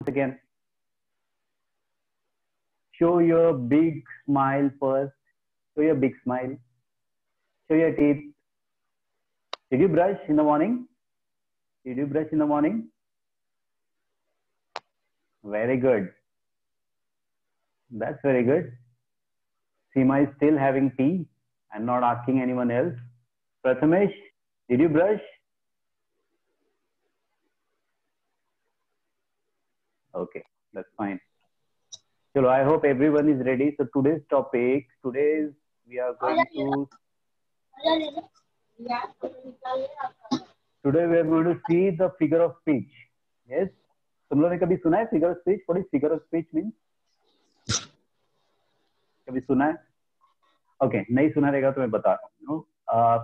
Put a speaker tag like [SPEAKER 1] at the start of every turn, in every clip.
[SPEAKER 1] again. Show your big smile first. Show your big smile. Show your teeth. Did you brush in the morning? Did you brush in the morning? Very good. That's very good. Seema is still having tea and not asking anyone else. Prathamesh, did you brush? Okay, that's fine. So I hope everyone is ready. So today's topic, we are going to see the figure of speech. Yes. तुम लोगों ने कभी सुना है figure of speech? What is figure of speech means? कभी सुना है? Okay, नहीं सुना रहेगा तो मैं बता रहा हूँ.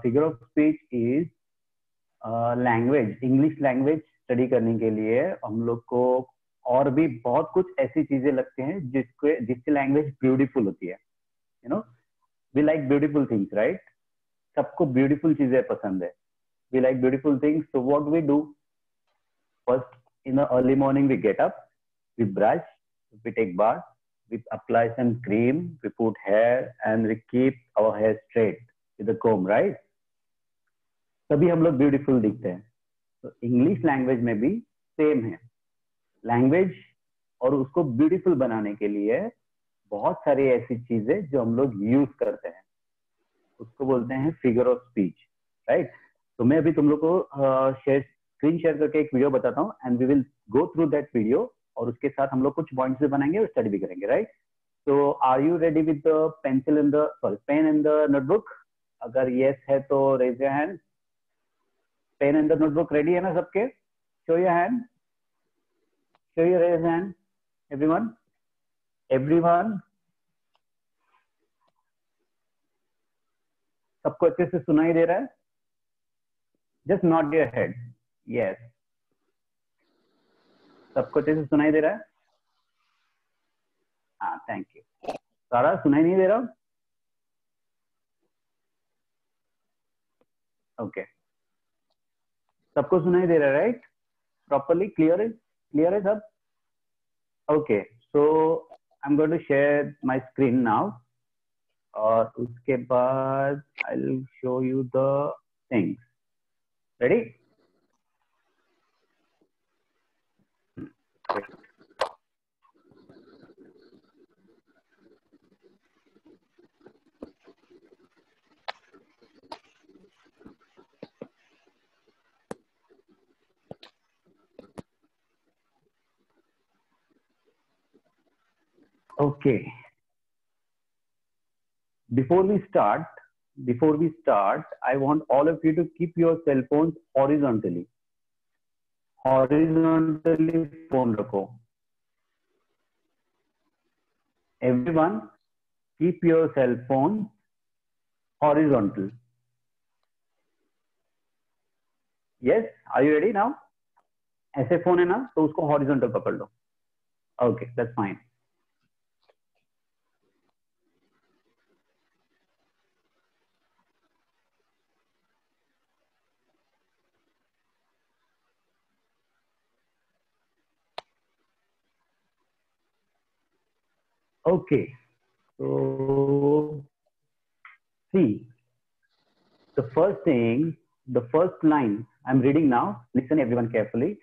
[SPEAKER 1] Figure of speech is language, English language study करने के लिए हम लोग को और भी बहुत कुछ ऐसी चीजें लगते हैं जिससे लैंग्वेज ब्यूटीफुल होती है. You know, we like beautiful things, right? सबको ब्यूटीफुल चीजें पसंद है. We like beautiful things. So what we do first in the early morning, we get up, we brush, we take bath, we apply some cream, we put hair and we keep our hair straight with the comb, right? तभी हम लोग beautiful दिखते हैं. तो English language में भी same है. Language और उसको ब्यूटीफुल बनाने के लिए बहुत सारी ऐसी चीजें जो हम लोग यूज करते हैं, उसको बोलते हैं फिगर ऑफ स्पीच, राइट? तो मैं अभी तुम लोग को स्क्रीन शेयर करके एक वीडियो बताता हूँ and we will go through that video, और उसके साथ हम लोग कुछ पॉइंट्स भी बनाएंगे और स्टडी भी करेंगे, राइट? तो are you ready with the pencil in the pen and the notebook? अगर यस है तो raise your hand. Pen and the notebook ready है ना सबके? Show your hand, show your raise hand. Everyone, everyone, सबको अच्छे से सुनाई दे रहा है? Just not your head. Yes, सबको अच्छे से सुनाई दे रहा है? हाँ, थैंक यू. सारा सुनाई नहीं दे रहा? ओके, सबको सुनाई दे रहा है, राइट? प्रॉपरली क्लियर है सब? Okay, so I am going to share my screen now, और उसके बाद I will show you the things. Ready? Okay. Before we start, I want all of you to keep your cell phones horizontally. Horizontally phone रखो. Everyone, keep your cell phone horizontal. Yes, are you ready now? ऐसे phone है ना, तो उसको horizontal पकड़ लो. Okay, that's fine. Okay, so see, the first line I'm reading now. Listen, everyone, carefully.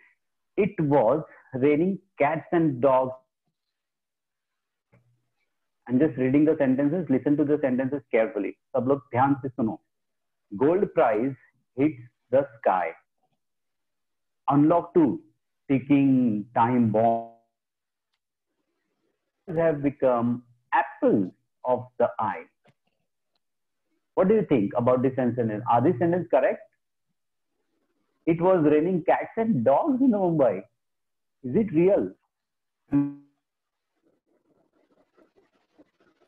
[SPEAKER 1] It was raining cats and dogs. I'm just reading the sentences. Listen to the sentences carefully. सब लोग ध्यान से सुनो. Gold price hits the sky. Unlock 2, ticking time bomb have become apples of the eye. What do you think about this sentence? Are these sentences correct? It was raining cats and dogs in Mumbai. Is it real?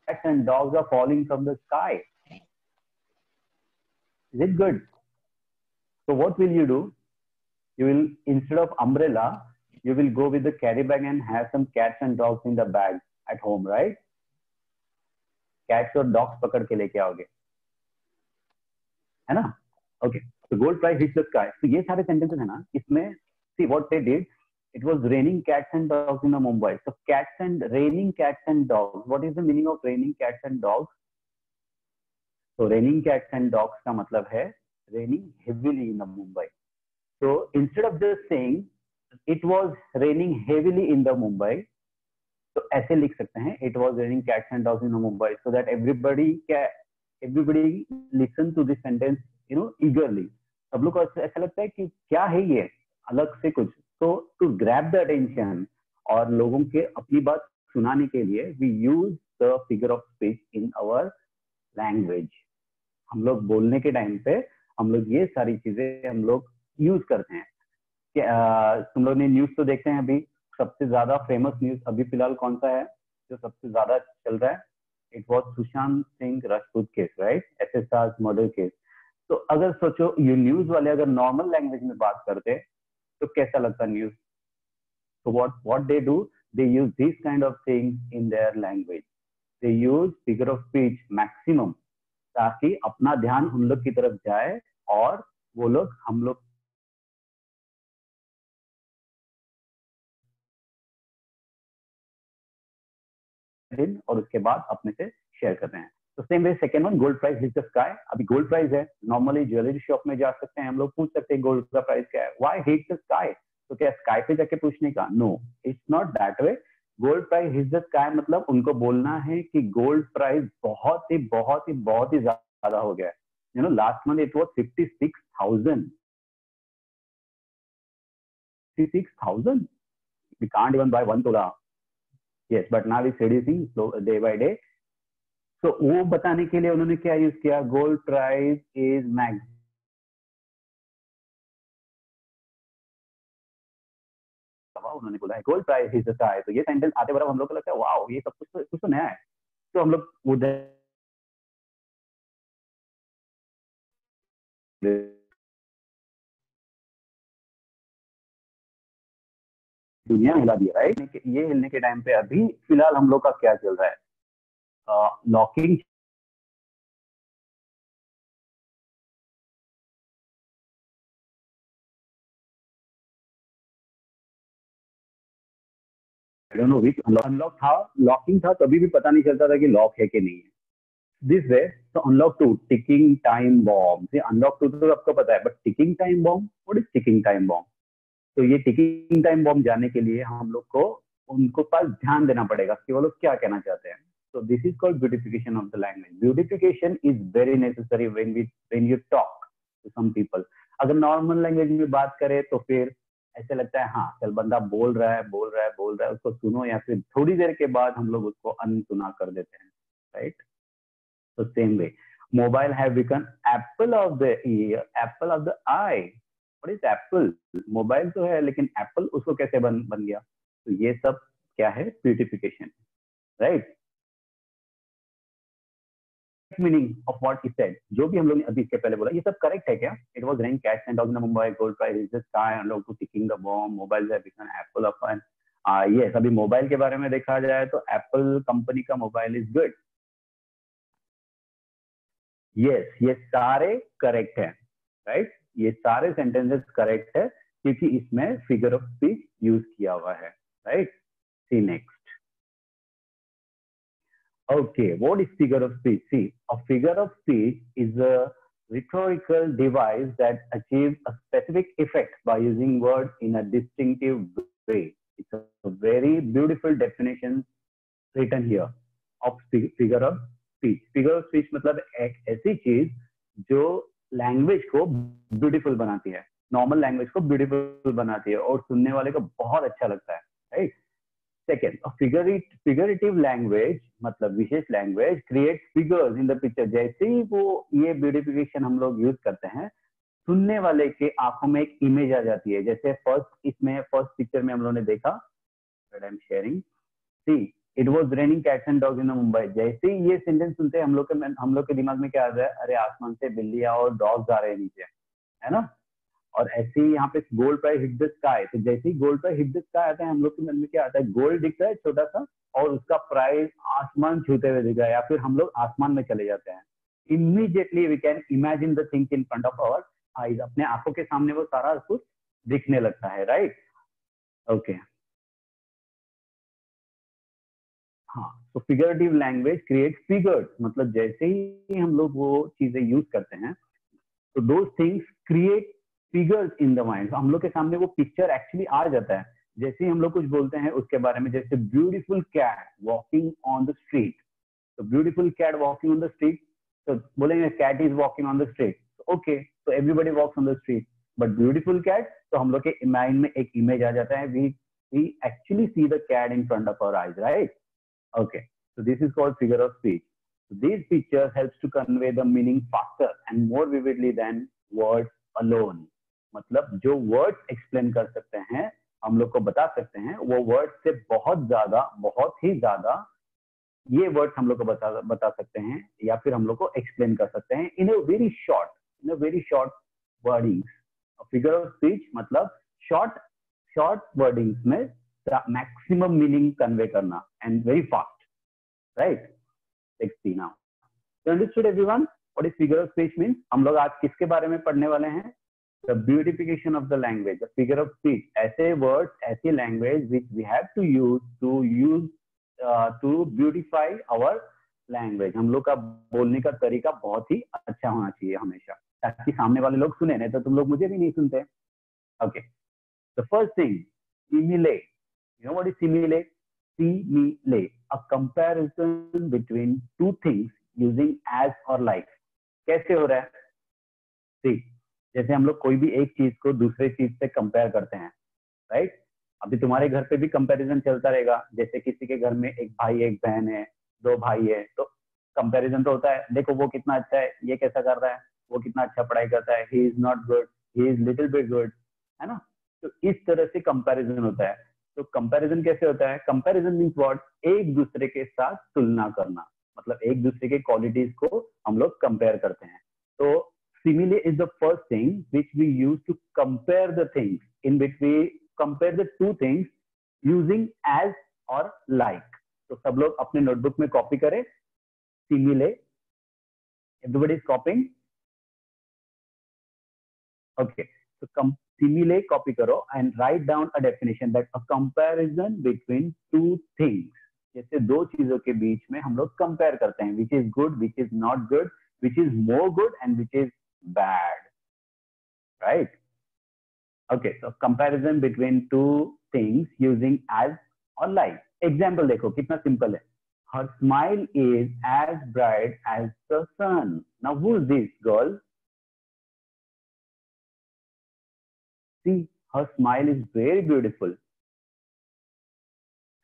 [SPEAKER 1] Cats and dogs are falling from the sky. Is it good? So what will you do? You will, instead of umbrella, you will go with the carry bag and have some cats and dogs in the bag at home, right? Cats और dogs पकड़ के लेके आओगे, है ना? Okay. So gold price hits the sky. So ये सारे sentences है ना, इसमें see what they did. It was raining cats and dogs in Mumbai. So raining cats and dogs. What is the meaning of raining cats and dogs? So raining cats and dogs का मतलब है raining heavily in Mumbai. So instead of just saying it was raining heavily in the Mumbai, तो ऐसे लिख सकते हैं it was raining cats and dogs in Mumbai, so that everybody listen to this sentence, eagerly. सब लोग को ऐसा लगता है कि क्या है ये अलग से कुछ. तो to grab the attention और लोगों के अपनी बात सुनाने के लिए we use the figure of speech in our language. हम लोग बोलने के टाइम पे हम लोग ये सारी चीजें हम लोग यूज करते हैं. तुम लोग ने न्यूज तो देखते हैं, अभी सबसे ज्यादा फेमस न्यूज अभी फिलहाल कौन सा है जो सबसे ज्यादा चल रहा है? It was Sushant Singh Rajput case, right? SSR murder case. तो अगर सोचो ये न्यूज वाले अगर नॉर्मल लैंग्वेज में बात करते तो कैसा लगता न्यूज? तो what they do, they use this kind of thing in their language. They use figure of speech maximum ताकि अपना ध्यान उन लोग की तरफ जाए और वो लोग हम लोग दिन और उसके बाद अपने से शेयर करते हैं. तो same way second one, gold price hit the sky. अभी गोल्ड प्राइस है, नॉर्मली ज्वेलरी शॉप में जा सकते हैं हम लोग, पूछ सकते हैं गोल्ड का प्राइस क्या है. Why hit the sky? तो क्या स्काई पे जाके पूछने का? No, it's not that way. Gold price hit the sky मतलब उनको बोलना है कि गोल्ड प्राइस बहुत ही ज्यादा हो गया है. Last month it was 56,000. 56,000. We can't even buy 1 तोला. Yes, but now it's reducing so day by day. So वो बताने के लिए उन्होंने क्या यूज किया? Gold price is max. उन्होंने बोला है gold price is the sky. तो ये सेंटेंस आते बराबर हम लोग को लगता है वाओ ये सब कुछ तो नया है. तो हम लोग उधर दुनिया हिला दिया, राइट? ये हिलने के टाइम पे अभी फिलहाल हम लोग का क्या चल रहा है? लॉकिंग. अनलॉक था, लॉकिंग था, तभी भी पता नहीं चलता था कि लॉक है कि नहीं है. This way. तो unlock 2, ticking time bomb. Unlock 2 तो आपको पता है, but ticking time bomb, what is ticking time bomb? तो ये टिकिंग टाइम बॉम्ब जानने के लिए हम लोग को उनको पास ध्यान देना पड़ेगा कि वो लोग क्या कहना चाहते हैं. So this is called beautification of the language. Beautification is very necessary when you talk to some people. अगर नॉर्मल लैंग्वेज में बात करें तो फिर ऐसे लगता है हाँ चल बंदा बोल रहा है उसको सुनो, या फिर थोड़ी देर के बाद हम लोग उसको अनसुना कर देते हैं, राइट? तो same way mobile have become apple of the year, Apple of the I. What is Apple? Mobile तो है लेकिन एप्पल उसको कैसे बन गया? तो ये सब क्या है? Beautification, right? Meaning of what he said, जो भी हम लोग ने अभी इसके पहले बोला, ये सब करेक्ट है क्या? It was raining cats and dogs in Mumbai, gold price is the sky, unlock to ticking the bomb, mobile have become apple of an. Yes, अभी मोबाइल के बारे में देखा जाए तो एप्पल कंपनी का मोबाइल इज गुड. यस, ये सारे करेक्ट है, राइट? ये सारे सेंटेंसेस करेक्ट है क्योंकि इसमें फिगर ऑफ स्पीच यूज किया हुआ है, right? See next. Okay, what is figure of speech? See, a figure of speech is a rhetorical device that achieves a specific effect by using words in a distinctive way. It's a very beautiful definition written here of figure of speech. Figure of speech मतलब एक ऐसी चीज जो language को beautiful बनाती है, normal language को beautiful बनाती है और सुनने वाले को बहुत अच्छा लगता है, राइट? सेकेंड, फिगरेटिव लैंग्वेज मतलब विशेष language create figures in the picture. जैसे ही वो ये ब्यूटिफिकेशन हम लोग यूज करते हैं, सुनने वाले के आंखों में एक इमेज आ जाती है. जैसे फर्स्ट पिक्चर में हम लोगों ने देखा, I am sharing. See, it was raining cats and dogs in Mumbai. जैसे ही ये सेंटेंस सुनते हैं हम लोग के दिमाग में क्या आता है? अरे आसमान से बिल्लियां और डॉग्स आ रहे हैं नीचे, है ना? और ऐसे ही यहाँ पे gold price hit the sky. तो जैसे ही gold price hit the sky आता है हम लोग के मन में क्या आता है? गोल्ड दिखता है छोटा सा और उसका प्राइस आसमान छूते हुए दिखा है, या फिर हम लोग आसमान में चले जाते हैं. Immediately we can imagine the thing in front of our eyes. अपने आंखों के सामने वो सारा कुछ दिखने लगता है, राइट? ओके, हाँ, तो फिगरेटिव लैंग्वेज क्रिएट फिगर्स, मतलब जैसे ही हम लोग वो चीजें यूज करते हैं तो those things create figures in the mind, हम लोग के सामने वो पिक्चर एक्चुअली आ जाता है। जैसे ही हम लोग कुछ बोलते हैं उसके बारे में, जैसे beautiful cat walking on the street, तो beautiful cat walking on the street, तो बोलेंगे cat is walking on the street, okay, तो everybody walks on the street, but beautiful cat, तो हम लोग के माइंड में एक इमेज आ जाता है, we actually see the cat in front of our eyes, right? Okay, so this is called figure of speech. So these pictures helps to convey the meaning faster and more vividly than words alone. मतलब जो words explain कर सकते हैं, हम लोग को बता सकते हैं, वो words से बहुत ही ज्यादा ये words हम लोग को बता सकते हैं, या फिर हम लोग को explain कर सकते हैं in a very short wordings. Figure of speech मतलब short wordings में मैक्सिमम मीनिंग कन्वे करना and very fast, right? Let's see now, you understood everyone what is figure of speech means? हम लोग आज किसके बारे में पढ़ने वाले हैं? The beautification of the language, the figure of speech, ऐसे वर्ड्स, ऐसी language which we have to use to beautify our language. हम लोग का बोलने का तरीका बहुत ही अच्छा होना चाहिए हमेशा, ताकि सामने वाले लोग सुने, नहीं तो तुम लोग मुझे भी नहीं सुनते। Okay, the first thing, simile. You know what is simile? Simile, a comparison between two things using as or like. कैसे हो रहा है? See, जैसे हम लोग कोई भी एक चीज को दूसरे चीज से कंपेयर करते हैं, राइट? अभी तुम्हारे घर पे भी कंपैरिजन चलता रहेगा, जैसे किसी के घर में एक भाई एक बहन है, दो भाई है, तो कंपैरिजन तो होता है, देखो वो कितना अच्छा है, ये कैसा कर रहा है, वो कितना अच्छा पढ़ाई करता है, he is not good, he is little bit good, है ना? तो इस तरह से कंपैरिजन होता है। तो कंपैरिजन कैसे होता है? Comparison means what? एक दूसरे के साथ तुलना करना, मतलब एक दूसरे के क्वालिटीज को हम लोग कंपेयर करते हैं। तो simile is the first thing which we use to compare the things, in which we compare the two things using as और लाइक। तो सब लोग अपने नोटबुक में कॉपी करें simile. Everybody is copying? Okay, तो simile copy करो and write down a definition that a comparison between two things, जैसे दो चीजों के बीच में हम लोग कंपेयर करते हैं, which is good, which is not good, which is more good and which is bad, right? Okay, so comparison between two things using as or like. Example देखो कितना simple है. Her smile is as bright as the sun. Now who is this girl? See, her smile is very beautiful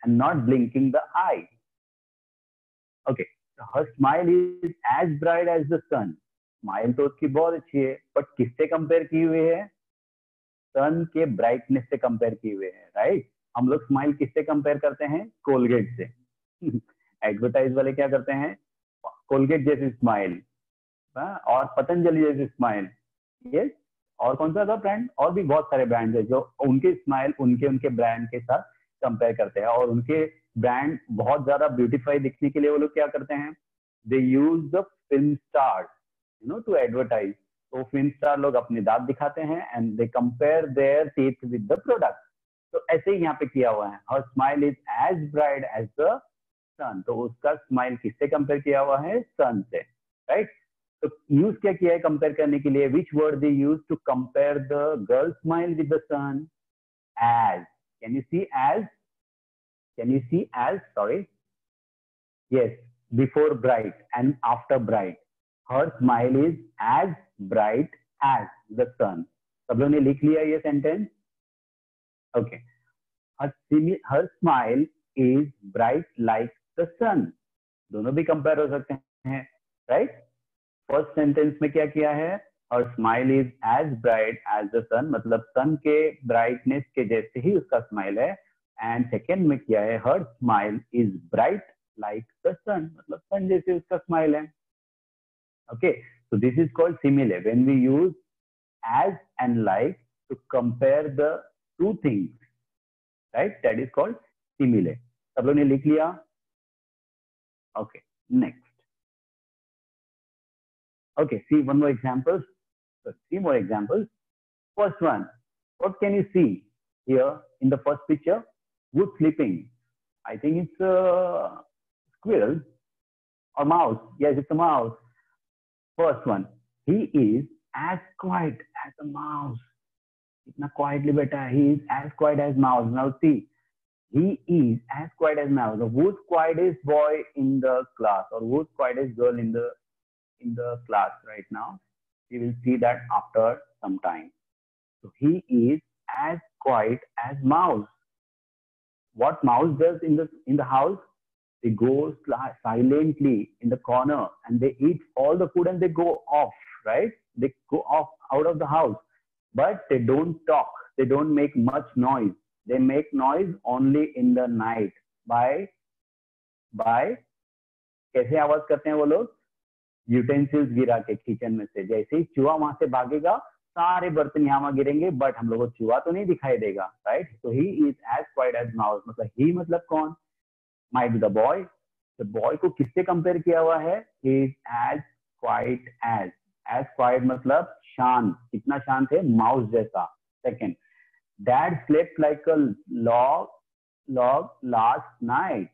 [SPEAKER 1] and not blinking the eye. Okay, so her smile is as bright as the sun. Smile तो उसकी बहुत अच्छी है, but किससे compare की हुई है? सन के ब्राइटनेस से कंपेयर की हुई है, राइट? हम लोग स्माइल किससे कंपेयर करते हैं? कोलगेट से। एडवर्टाइज वाले क्या करते हैं? कोलगेट जैसी स्माइल और पतंजलि जैसी स्माइल, ये और कौन सा था ब्रांड? और भी बहुत सारे ब्रांड है जो उनके स्माइल उनके ब्रांड के साथ कंपेयर करते हैं, और उनके ब्रांड बहुत ज्यादा ब्यूटीफाई दिखने के लिए वो लोग क्या करते हैं? They use the film stars, you know, to advertise. तो फिल्म स्टार लोग अपने दांत दिखाते हैं and they compare their teeth with the product. तो ऐसे ही यहाँ पे किया हुआ है, her smile is as bright as the sun. तो उसका स्माइल किससे कंपेयर किया हुआ है? सन से, राइट? तो यूज क्या किया है कंपेयर करने के लिए? Which word they use to compare the girl smile with the sun? As. Can you see as? Can you see as? Sorry, yes, before bright and after bright, her smile is as bright as the sun. सब लोगों ने लिख लिया ये sentence? Okay, her smile is bright like the sun. दोनों भी compare हो सकते हैं, राइट? फर्स्ट सेंटेंस में क्या किया है? her smile is as bright as the sun, मतलब सन के ब्राइटनेस के जैसे ही उसका स्माइल है। एंड सेकेंड में किया है her smile is bright like the sun, मतलब सन जैसे उसका स्माइल है। Okay, so this is called simile, when we use as and like to compare the two things, right? That is called simile. सब लोगों ने लिख लिया? Okay, next. Okay, see one more example. So 3 more examples. First one, what can you see here? in the first picture, who's sleeping? I think it's a squirrel or mouse. Yes, it's a mouse. First one, he is as quiet as a mouse. इतना quietly बैठा है. He is as quiet as mouse. Now see, he is as quiet as mouse. So who's quietest boy in the class, or who's quietest girl in the class right now? We will see that after some time. So he is as quiet as mouse. What mouse does in the house? They go silently in the corner and they eat all the food and they go off, right? They go off out of the house, but they don't talk. They don't make much noise. They make noise only in the night. By कैसे आवाज करते हैं वो लोग? Utensils गिरा के kitchen में से. जैसे ही चूहा वहां से भागेगा, सारे बर्तन यहाँ गिरेंगे, बट हम लोग को चूहा तो नहीं दिखाई देगा, right? So he is as quiet as mouse. मतलब he मतलब कौन? Might be the boy. The boy को किससे कंपेयर किया हुआ है? He is as quiet as. As quiet मतलब शांत. कितना शांत है? माउस जैसा. Second, Dad slept like a log last night.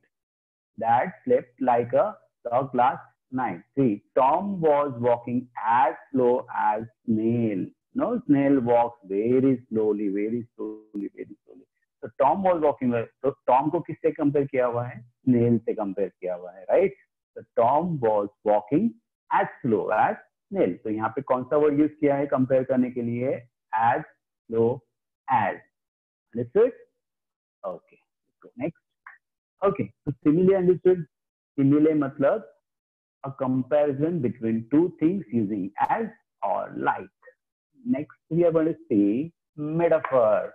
[SPEAKER 1] Dad slept like a log last night. See, Tom was walking as slow as snail. No, snail walks very slowly, very slowly, very slowly. So Tom was walking. So Tom को किससे compare किया हुआ है? Snail से compare किया हुआ है, right? So Tom was walking as slow as snail. तो यहाँ पे कौन सा वर्ड यूज किया है कंपेयर करने के लिए? As slow as. Understood? Okay. Let's go next. Okay. So simile understood. Simile मतलब a comparison between two things using as or like. Next, we are going to see metaphor.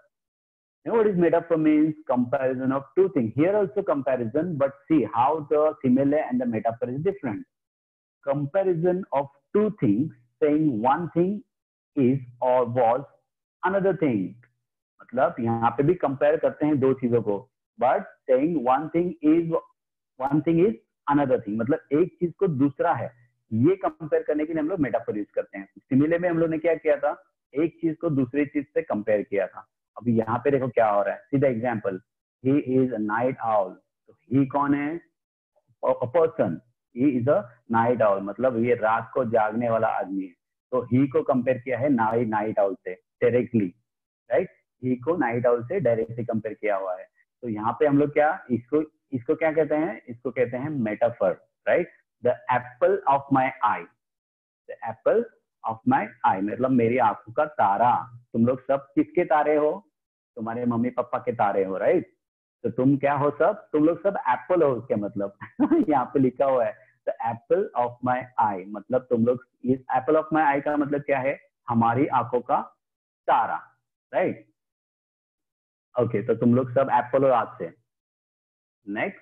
[SPEAKER 1] You know what is metaphor means? Comparison of two things. Here also comparison, but see how the simile and the metaphor is different. Comparison of two things, saying one thing is or was another thing. मतलब यहाँ पे भी compare करते हैं दो चीजों को, but saying one thing is another thing. मतलब एक चीज को दूसरा है, ये कंपेयर करने के लिए हम लोग मेटाफोर यूज करते हैं. सिमिले में हम लोग ने क्या किया था? एक चीज को दूसरी चीज से कंपेयर किया था. अभी यहाँ पे देखो क्या हो रहा है. सी the example, he is a night owl. तो ही कौन है? A person. He is a night owl, मतलब ये रात को जागने वाला आदमी है. तो ही को कंपेयर किया है नाइट आउल से डायरेक्टली, राइट? ही को नाइट आउल से डायरेक्टली कंपेयर किया हुआ है. तो यहाँ पे हम लोग क्या इसको क्या कहते हैं? इसको कहते हैं metaphor, right? The apple of my eye. The apple of my eye मतलब मेरी आंखों का तारा. तुम लोग सब किसके तारे हो? तुम्हारे मम्मी पापा के तारे हो, राइट? तो तुम क्या हो सब? तुम लोग सब एप्पल हो उसके मतलब. यहाँ पे लिखा हुआ है the apple of my eye, मतलब तुम लोग. इस एप्पल ऑफ माई आई का मतलब क्या है? हमारी आंखों का तारा, राइट? ओके, तो तुम लोग सब एप्पल हो आज से. Next,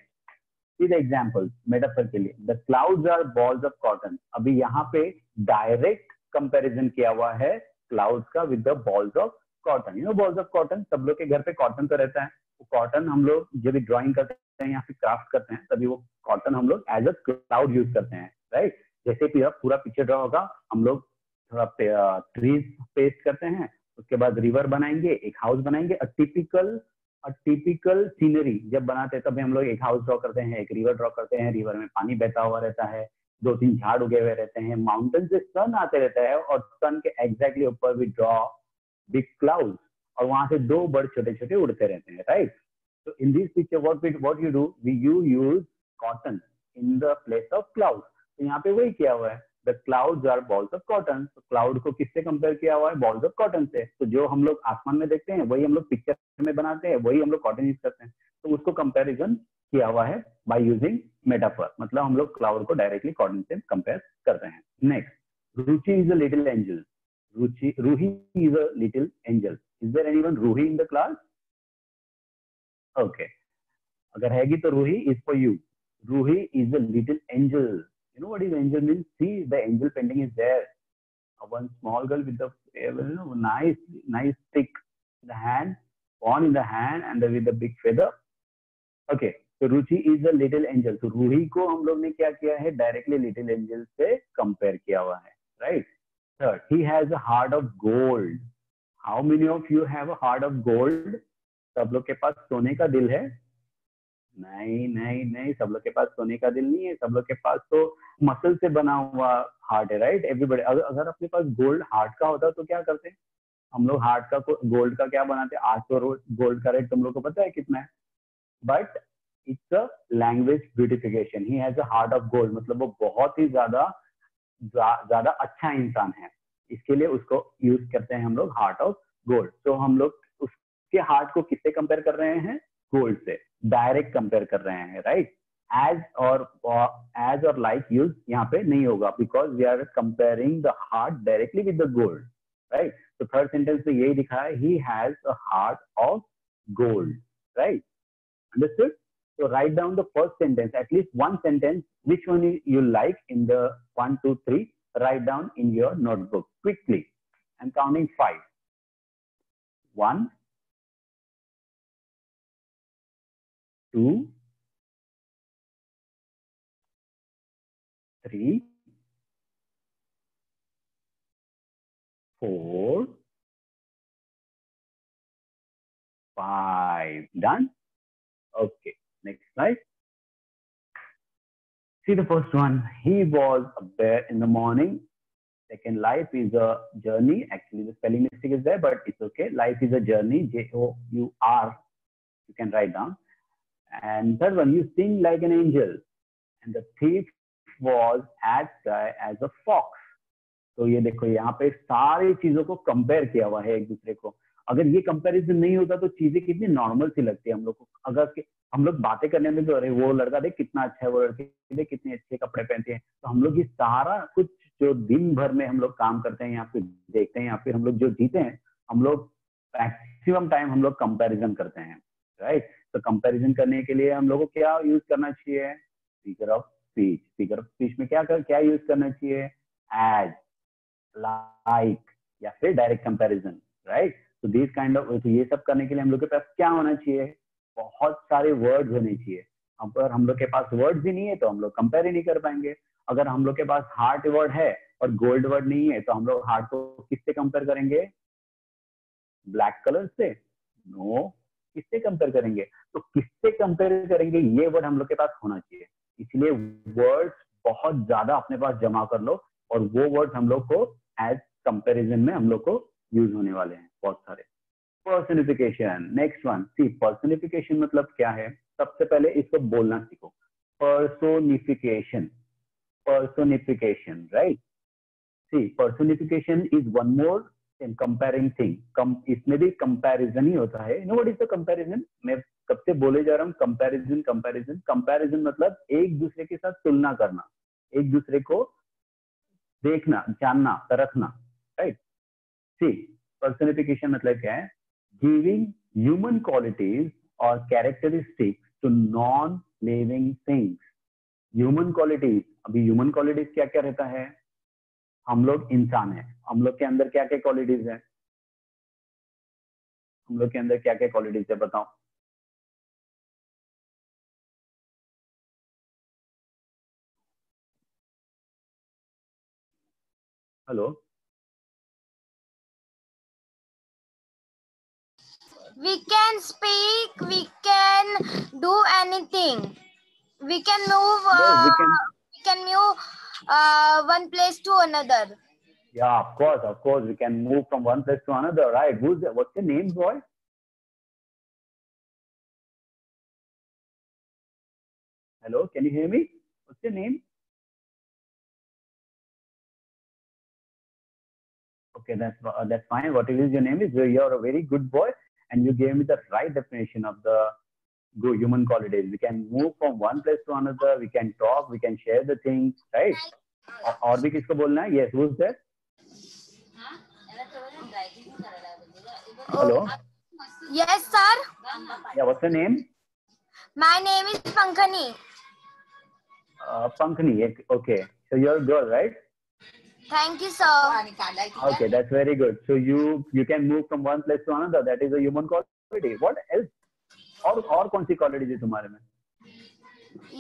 [SPEAKER 1] see the example metaphor के लिए. The clouds are balls of cotton. अभी यहाँ पे डायरेक्ट कंपैरिजन किया हुआ है क्लाउड्स का with the balls of cotton. You know balls of cotton, सब लोग के घर पे कॉटन तो रहता है. वो कॉटन हम लोग जब भी ड्राइंग करते हैं या फिर क्राफ्ट करते हैं, तभी वो कॉटन हम लोग एज अ क्लाउड यूज करते हैं, राइट? जैसे पूरा पिक्चर ड्रॉ होगा, हम लोग थोड़ा ट्रीज पेस्ट करते हैं, उसके बाद रिवर बनाएंगे, एक हाउस बनाएंगे. टिपिकल सीनरी जब बनाते हैं तभी हम लोग एक हाउस ड्रॉ करते हैं, एक रिवर ड्रॉ करते हैं. रिवर में पानी बहता हुआ रहता है, 2-3 झाड़ उगे हुए रहते हैं, माउंटेन से सन आते रहता है, और सन के एग्जैक्टली ऊपर वी ड्रॉ बिग क्लाउड्स, और वहां से 2 बर्ड छोटे छोटे उड़ते रहते हैं, right? So in this picture, what you do, you use cotton in the place of clouds. तो यहाँ पे वही किया हुआ है. The clouds are balls of cotton. तो cloud को किससे कंपेयर किया हुआ है? balls of cotton से. तो जो हम लोग आसमान में देखते हैं वही हम लोग पिक्चर में बनाते हैं, वही हम लोग कॉटन यूज करते हैं. तो उसको कंपेरिजन किया हुआ है by using metaphor. मतलब हम लोग क्लाउड को डायरेक्टली कॉटन से कंपेयर करते हैं. Next, Ruchi is a little angel. Roohi is a little angel. Is there anyone Roohi in the class? Okay, अगर हैगी तो Roohi is for you. Roohi is a little angel. You know what is angel means? See, the angel painting is there. One small girl with the nice stick in the hand, pawn in the hand, and with the big feather. Okay, so Ruchi is a little angel. So Roohi को हम लोग ने क्या किया है? Directly little angel से compare किया हुआ है, right? Third, he has a heart of gold. How many of you have a heart of gold? सब लोग के पास सोने का दिल है? नहीं नहीं नहीं, सब लोग के पास सोने का दिल नहीं है, सब लोग के पास तो मसल से बना हुआ हार्ट है, राइट? एवरीबॉडी, अगर अपने पास गोल्ड हार्ट का होता तो क्या करते? हम लोग हार्ट का गोल्ड का क्या बनाते? आज तो गोल्ड का रेट तुम लोग को पता है कितना है? But it's a language beautification. He has a heart of gold, मतलब वो बहुत ही ज्यादा अच्छा इंसान है, इसके लिए उसको यूज करते हैं हम लोग हार्ट ऑफ गोल्ड। तो हम लोग उसके हार्ट को किससे कंपेयर कर रहे हैं? गोल्ड से डायरेक्ट कंपेयर कर रहे हैं, राइट? एज और लाइक यूज यहाँ पे नहीं होगा, because we are comparing the heart directly with the gold, right? तो थर्ड सेंटेंस में यही दिखा है, he has a heart of gold, right? Understood? So write down the first sentence, at least one sentence, which one you like in the 1, 2, 3. Write down in your notebook quickly. I'm counting 5. 1, 2, 3, 4, 5. Done? Okay. Next slide. See the first one. He was a bear in the morning. Second, life is a journey. Actually, the spelling mistake is there, but it's okay. Life is a journey. Jour. You can write down. And third one, you sing like an angel. And the thief was as shy as a fox. तो ये देखो, यहाँ पे सारी चीजों को compare किया हुआ है एक दूसरे को। अगर ये कंपैरिजन नहीं होता तो चीजें कितनी नॉर्मल सी लगती है हम लोग को। अगर हम लोग बातें करने में तो अरे वो लड़का देख कितना अच्छा है, वो लड़की देख कितने अच्छे कपड़े पहनते हैं, तो हम लोग ये सारा कुछ जो दिन भर में हम लोग काम करते हैं या फिर देखते हैं या फिर हम लोग जो जीते हैं, हम लोग मैक्सिमम टाइम हम लोग कंपैरिजन करते हैं, राइट? तो कंपैरिजन करने के लिए हम लोग को क्या यूज करना चाहिए? Figure of speech. Figure of speech में क्या यूज करना चाहिए? एज, लाइक या फिर डायरेक्ट कंपैरिजन, राइट? तो दिस काइंड ऑफ, तो ये सब करने के लिए हम लोग के पास क्या होना चाहिए? बहुत सारे वर्ड्स होने चाहिए। अगर हम लोग के पास वर्ड्स ही नहीं है तो हम लोग कंपेयर ही नहीं कर पाएंगे। अगर हम लोग के पास हार्ट वर्ड है और गोल्ड वर्ड नहीं है तो हम लोग हार्ट को किससे कंपेयर करेंगे? ब्लैक कलर से? नो, किससे कंपेयर करेंगे? तो किससे कंपेयर करेंगे ये वर्ड हम लोग के पास होना चाहिए। इसलिए वर्ड्स बहुत ज्यादा अपने पास जमा कर लो और वो वर्ड्स हम लोग को एज कंपैरिजन में हम लोग को यूज होने वाले हैं बहुत सारे। Personification, next one. See, personification मतलब क्या है? सबसे पहले इसको बोलना सीखो। Personification, personification, right? See, personification is one more in comparing thing. इसमें भी कंपैरिजन ही होता है। No, what is the comparison? मैं कब से बोले जा रहा हूँ कंपैरिजन कंपैरिजन। कंपैरिजन मतलब एक दूसरे के साथ तुलना करना, एक दूसरे को देखना, जानना, परखना, राइट? सी, पर्सनिफिकेशन मतलब क्या है? गिविंग ह्यूमन क्वालिटीज और characteristics to non living things. Human qualities, अभी ह्यूमन क्वालिटीज क्या क्या रहता है? हम लोग इंसान है, हम लोग के अंदर क्या क्या क्वालिटीज है? हम लोग के अंदर क्या क्या क्वालिटीज है बताओ? Hello,
[SPEAKER 2] we can speak, we can do anything, we can move,
[SPEAKER 1] yes,
[SPEAKER 2] we can move one place to another.
[SPEAKER 1] Yeah, of course, we can move from one place to another, right? What's your name, boy? Hello, can you hear me? What's your name? Okay, that's fine. Whatever is your name is, you're a very good boy, and you gave me the right definition of the good human qualities. We can move from one place to another. We can talk. We can share the things, right? और भी किसको बोलना है? Yes, who's there? Hello.
[SPEAKER 2] Yes, sir.
[SPEAKER 1] Yeah, what's your name?
[SPEAKER 2] My name is Pankhani.
[SPEAKER 1] Pankhani. Okay, so you're a girl, right?
[SPEAKER 2] Thank you, sir.
[SPEAKER 1] Okay, that's very good. So you can move from one place to another. That is a human quality. What else? और कौन सी qualities है तुम्हारे में?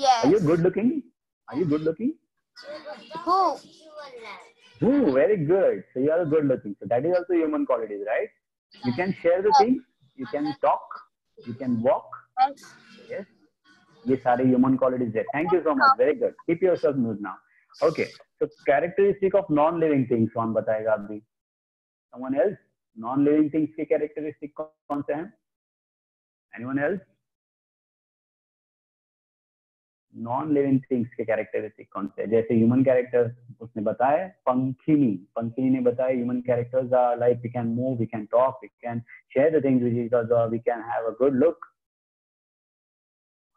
[SPEAKER 2] Yes.
[SPEAKER 1] Are you good looking? Are you good looking?
[SPEAKER 2] Who?
[SPEAKER 1] Ooh, very good. So you are good looking. So that is also human qualities, right? You can share the things. You can talk. You can walk.
[SPEAKER 2] Yes.
[SPEAKER 1] Yes. ये सारे human qualities है. Thank you so much. Very good. Keep yourself moved now. Okay. So characteristic of non-living things कौन बताएगा अभी? Someone else? Non-living things के characteristic कौन से हैं? Anyone else? Non living things के कैरेक्टरिस्टिक कौन से? जैसे ह्यूमन कैरेक्टर्स उसने बताया, पंखिनी ने बताया human characters are like we can move, we can talk, we can share the things with each other, we can have a good look.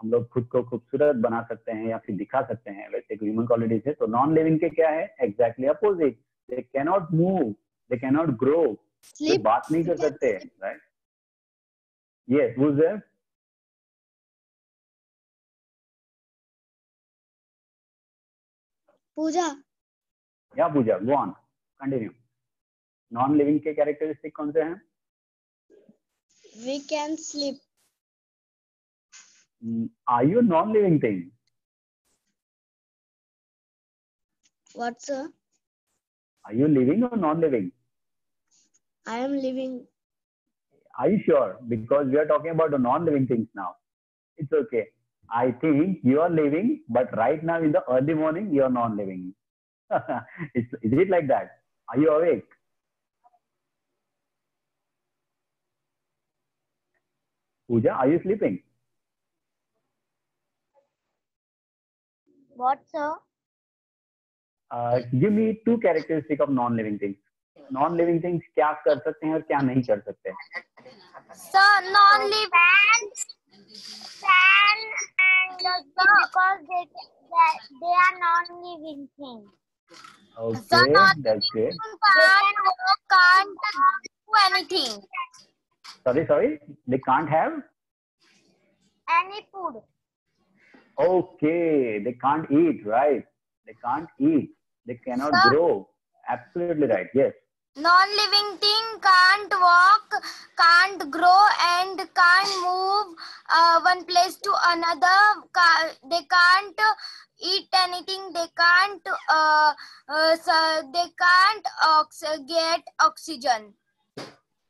[SPEAKER 1] हम लोग खुद को खूबसूरत बना सकते हैं या फिर दिखा सकते हैं, वैसे ह्यूमन क्वालिटीज है. तो नॉन लिविंग के क्या है? Exactly opposite. They can not move, they can not grow, वे बात नहीं कर सकते. Right? Yes, who is there?
[SPEAKER 2] Puja.
[SPEAKER 1] या Puja, go on, continue. Non living के कैरेक्टरिस्टिक कौन से हैं?
[SPEAKER 2] We can sleep.
[SPEAKER 1] Are you a non-living thing?
[SPEAKER 2] What, sir?
[SPEAKER 1] Are you living or non-living?
[SPEAKER 2] I am living.
[SPEAKER 1] Are you sure? Because we are talking about the non-living things now. It's okay. I think you are living, but right now in the early morning, you are non-living. Is it like that? Are you awake? Pooja, are you sleeping?
[SPEAKER 2] What, sir?
[SPEAKER 1] Give me two characteristics of non-living things. Non-living things क्या कर सकते हैं और क्या नहीं कर सकते?
[SPEAKER 2] So non-living fan and because they are non-living things.
[SPEAKER 1] Okay, that's great.
[SPEAKER 2] Can't do anything.
[SPEAKER 1] Sorry, they can't have
[SPEAKER 2] Any food.
[SPEAKER 1] Okay, they can't eat, right? They can't eat. They cannot grow. Absolutely right. Yes.
[SPEAKER 2] Non-living thing can't walk, can't grow, and can't move one place to another. They can't eat anything. They can't. They can't get oxygen.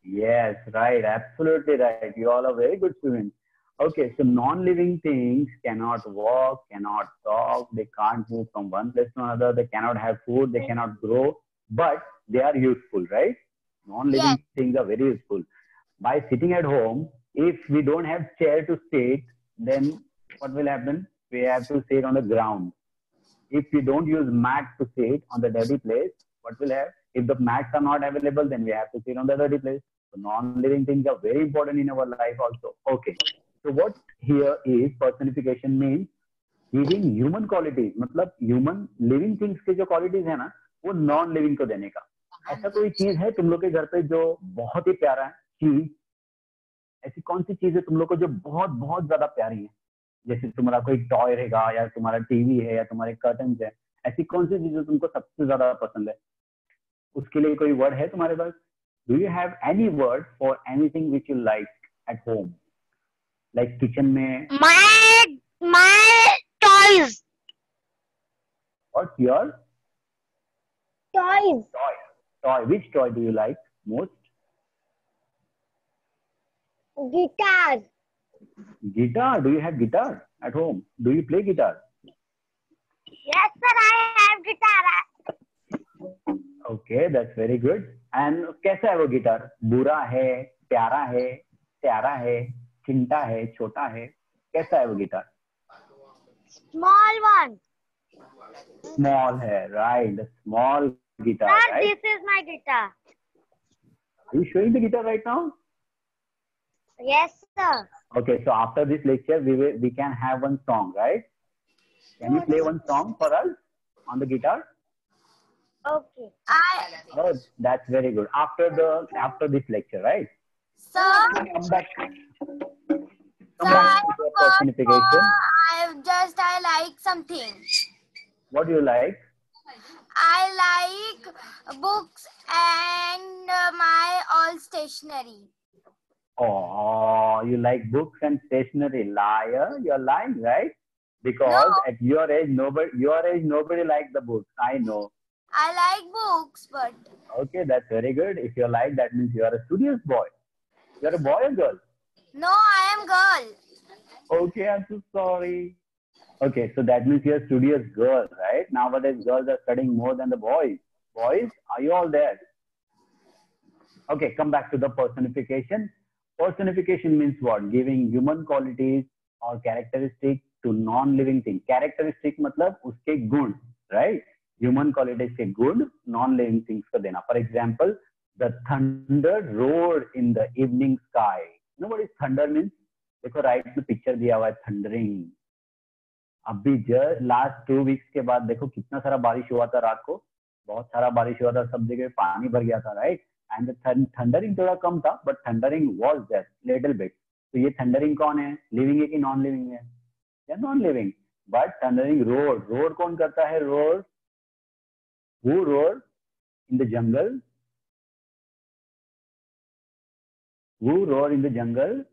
[SPEAKER 1] Yes, right. Absolutely right. You all are very good students. Okay, so non-living things cannot walk, cannot talk, they can't move from one place to another, they cannot have food, they cannot grow, but they are useful, right? Non-living things are very useful. By sitting at home, if we don't have chair to sit, then what will happen? We have to sit on the ground. If we don't use mat to sit on the dirty place, what will happen? If the mats are not available, then we have to sit on the dirty place. So non-living things are very important in our life also. Okay. So what here is personification means giving human qualities. मतलब human living things के जो qualities है ना, वो non living को देने का. ऐसा कोई चीज है तुम लोग के घर पे जो बहुत ही प्यारा है चीज? ऐसी कौन सी चीज है तुम लोग को जो बहुत बहुत ज्यादा प्यारी है? जैसे तुम्हारा कोई टॉय रहेगा या तुम्हारा टीवी है या तुम्हारे कर्टन्स है, ऐसी कौन सी चीज तुमको सबसे ज्यादा पसंद है? उसके लिए कोई वर्ड है तुम्हारे पास? Do you have any word for anything which you like at home? Like kitchen में?
[SPEAKER 2] My toys.
[SPEAKER 1] What's your
[SPEAKER 2] Toys.
[SPEAKER 1] toy? Which toy do you like most?
[SPEAKER 2] Guitar.
[SPEAKER 1] Guitar. Do you have guitar at home? Do you play guitar?
[SPEAKER 2] Yes, sir. I have guitar.
[SPEAKER 1] Okay, that's very good. And कैसा है वो guitar? बुरा है, प्यारा है, प्यारा है, चिंटा है, छोटा है, कैसा है वो गिटार?
[SPEAKER 2] Small one.
[SPEAKER 1] Small है, right? The small guitar,
[SPEAKER 2] Sir,
[SPEAKER 1] right?
[SPEAKER 2] this is my guitar.
[SPEAKER 1] Are you showing the guitar right now?
[SPEAKER 2] Yes, sir.
[SPEAKER 1] Okay, so after this lecture, we can have one song, right? Can you play one song for us on the guitar?
[SPEAKER 2] Okay.
[SPEAKER 1] Oh, that's very good. After this lecture, right?
[SPEAKER 2] Sir,
[SPEAKER 1] Come back to your personification.
[SPEAKER 2] I like something.
[SPEAKER 1] What do you like?
[SPEAKER 2] I like books and my all stationery.
[SPEAKER 1] Oh, you like books and stationery. Liar, you're lying, right? Because
[SPEAKER 2] No.
[SPEAKER 1] at your age, nobody likes the books. I know.
[SPEAKER 2] I like books, but
[SPEAKER 1] Okay, that's very good. If you're like, that means you are a studious boy. You're a boy or girl?
[SPEAKER 2] No, I am girl.
[SPEAKER 1] Okay, I'm so sorry. Okay, so that means you're a studious girl, right? Nowadays, girls are studying more than the boys. Boys, are you all there? Okay, come back to the personification. Personification means what? Giving human qualities or characteristics to non-living thing. Characteristic मतलब उसके गुण, right? Human qualities के गुण non-living things को देना. For example, the thunder roared in the evening sky. You know what is thunder means? देखो right में picture दिया हुआ है थंडरिंग. अभी जस्ट लास्ट 2 वीक्स के बाद देखो कितना सारा बारिश हुआ था रात को. बहुत सारा बारिश हुआ था, सब जगह पानी भर गया था, राइट? एंड थंडरिंग थोड़ा कम था, but thundering was there little bit. तो ये थंडरिंग कौन है? लिविंग है कि नॉन लिविंग है? या non living. But thundering road, road कौन करता है? Road, who wrote in the jungle? Who wrote in the jungle?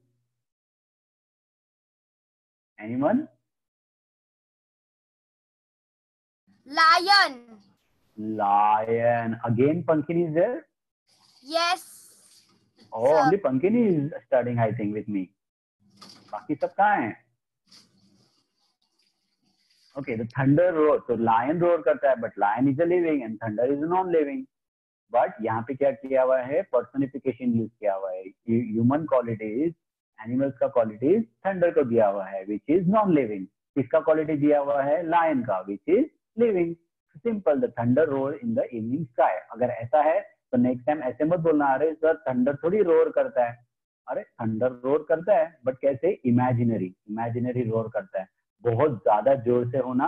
[SPEAKER 1] Anyone?
[SPEAKER 2] Lion.
[SPEAKER 1] Lion. Again Pankini is there?
[SPEAKER 2] Yes.
[SPEAKER 1] Oh,
[SPEAKER 2] sir.
[SPEAKER 1] only Pankini is studying, I think, with me. बाकी सब कहाँ हैं? Okay, the thunder roar. So lion roar करता है, but lion is a living and thunder is a non-living. But यहाँ पे क्या किया हुआ है? Personification use किया हुआ है. Human qualities, animals का qualities thunder को दिया हुआ है, which is non-living. किसका quality दिया हुआ है? Lion का, which is living. Simple. The thunder roar in the evening sky. अगर ऐसा है तो नेक्स्ट टाइम ऐसे मत बोलना, अरे सर थंडर थोड़ी रोर करता है. अरे थंडर रोर करता है, बट कैसे? इमेजिनरी, इमेजिनरी रोर करता है. बहुत ज्यादा जोर से होना,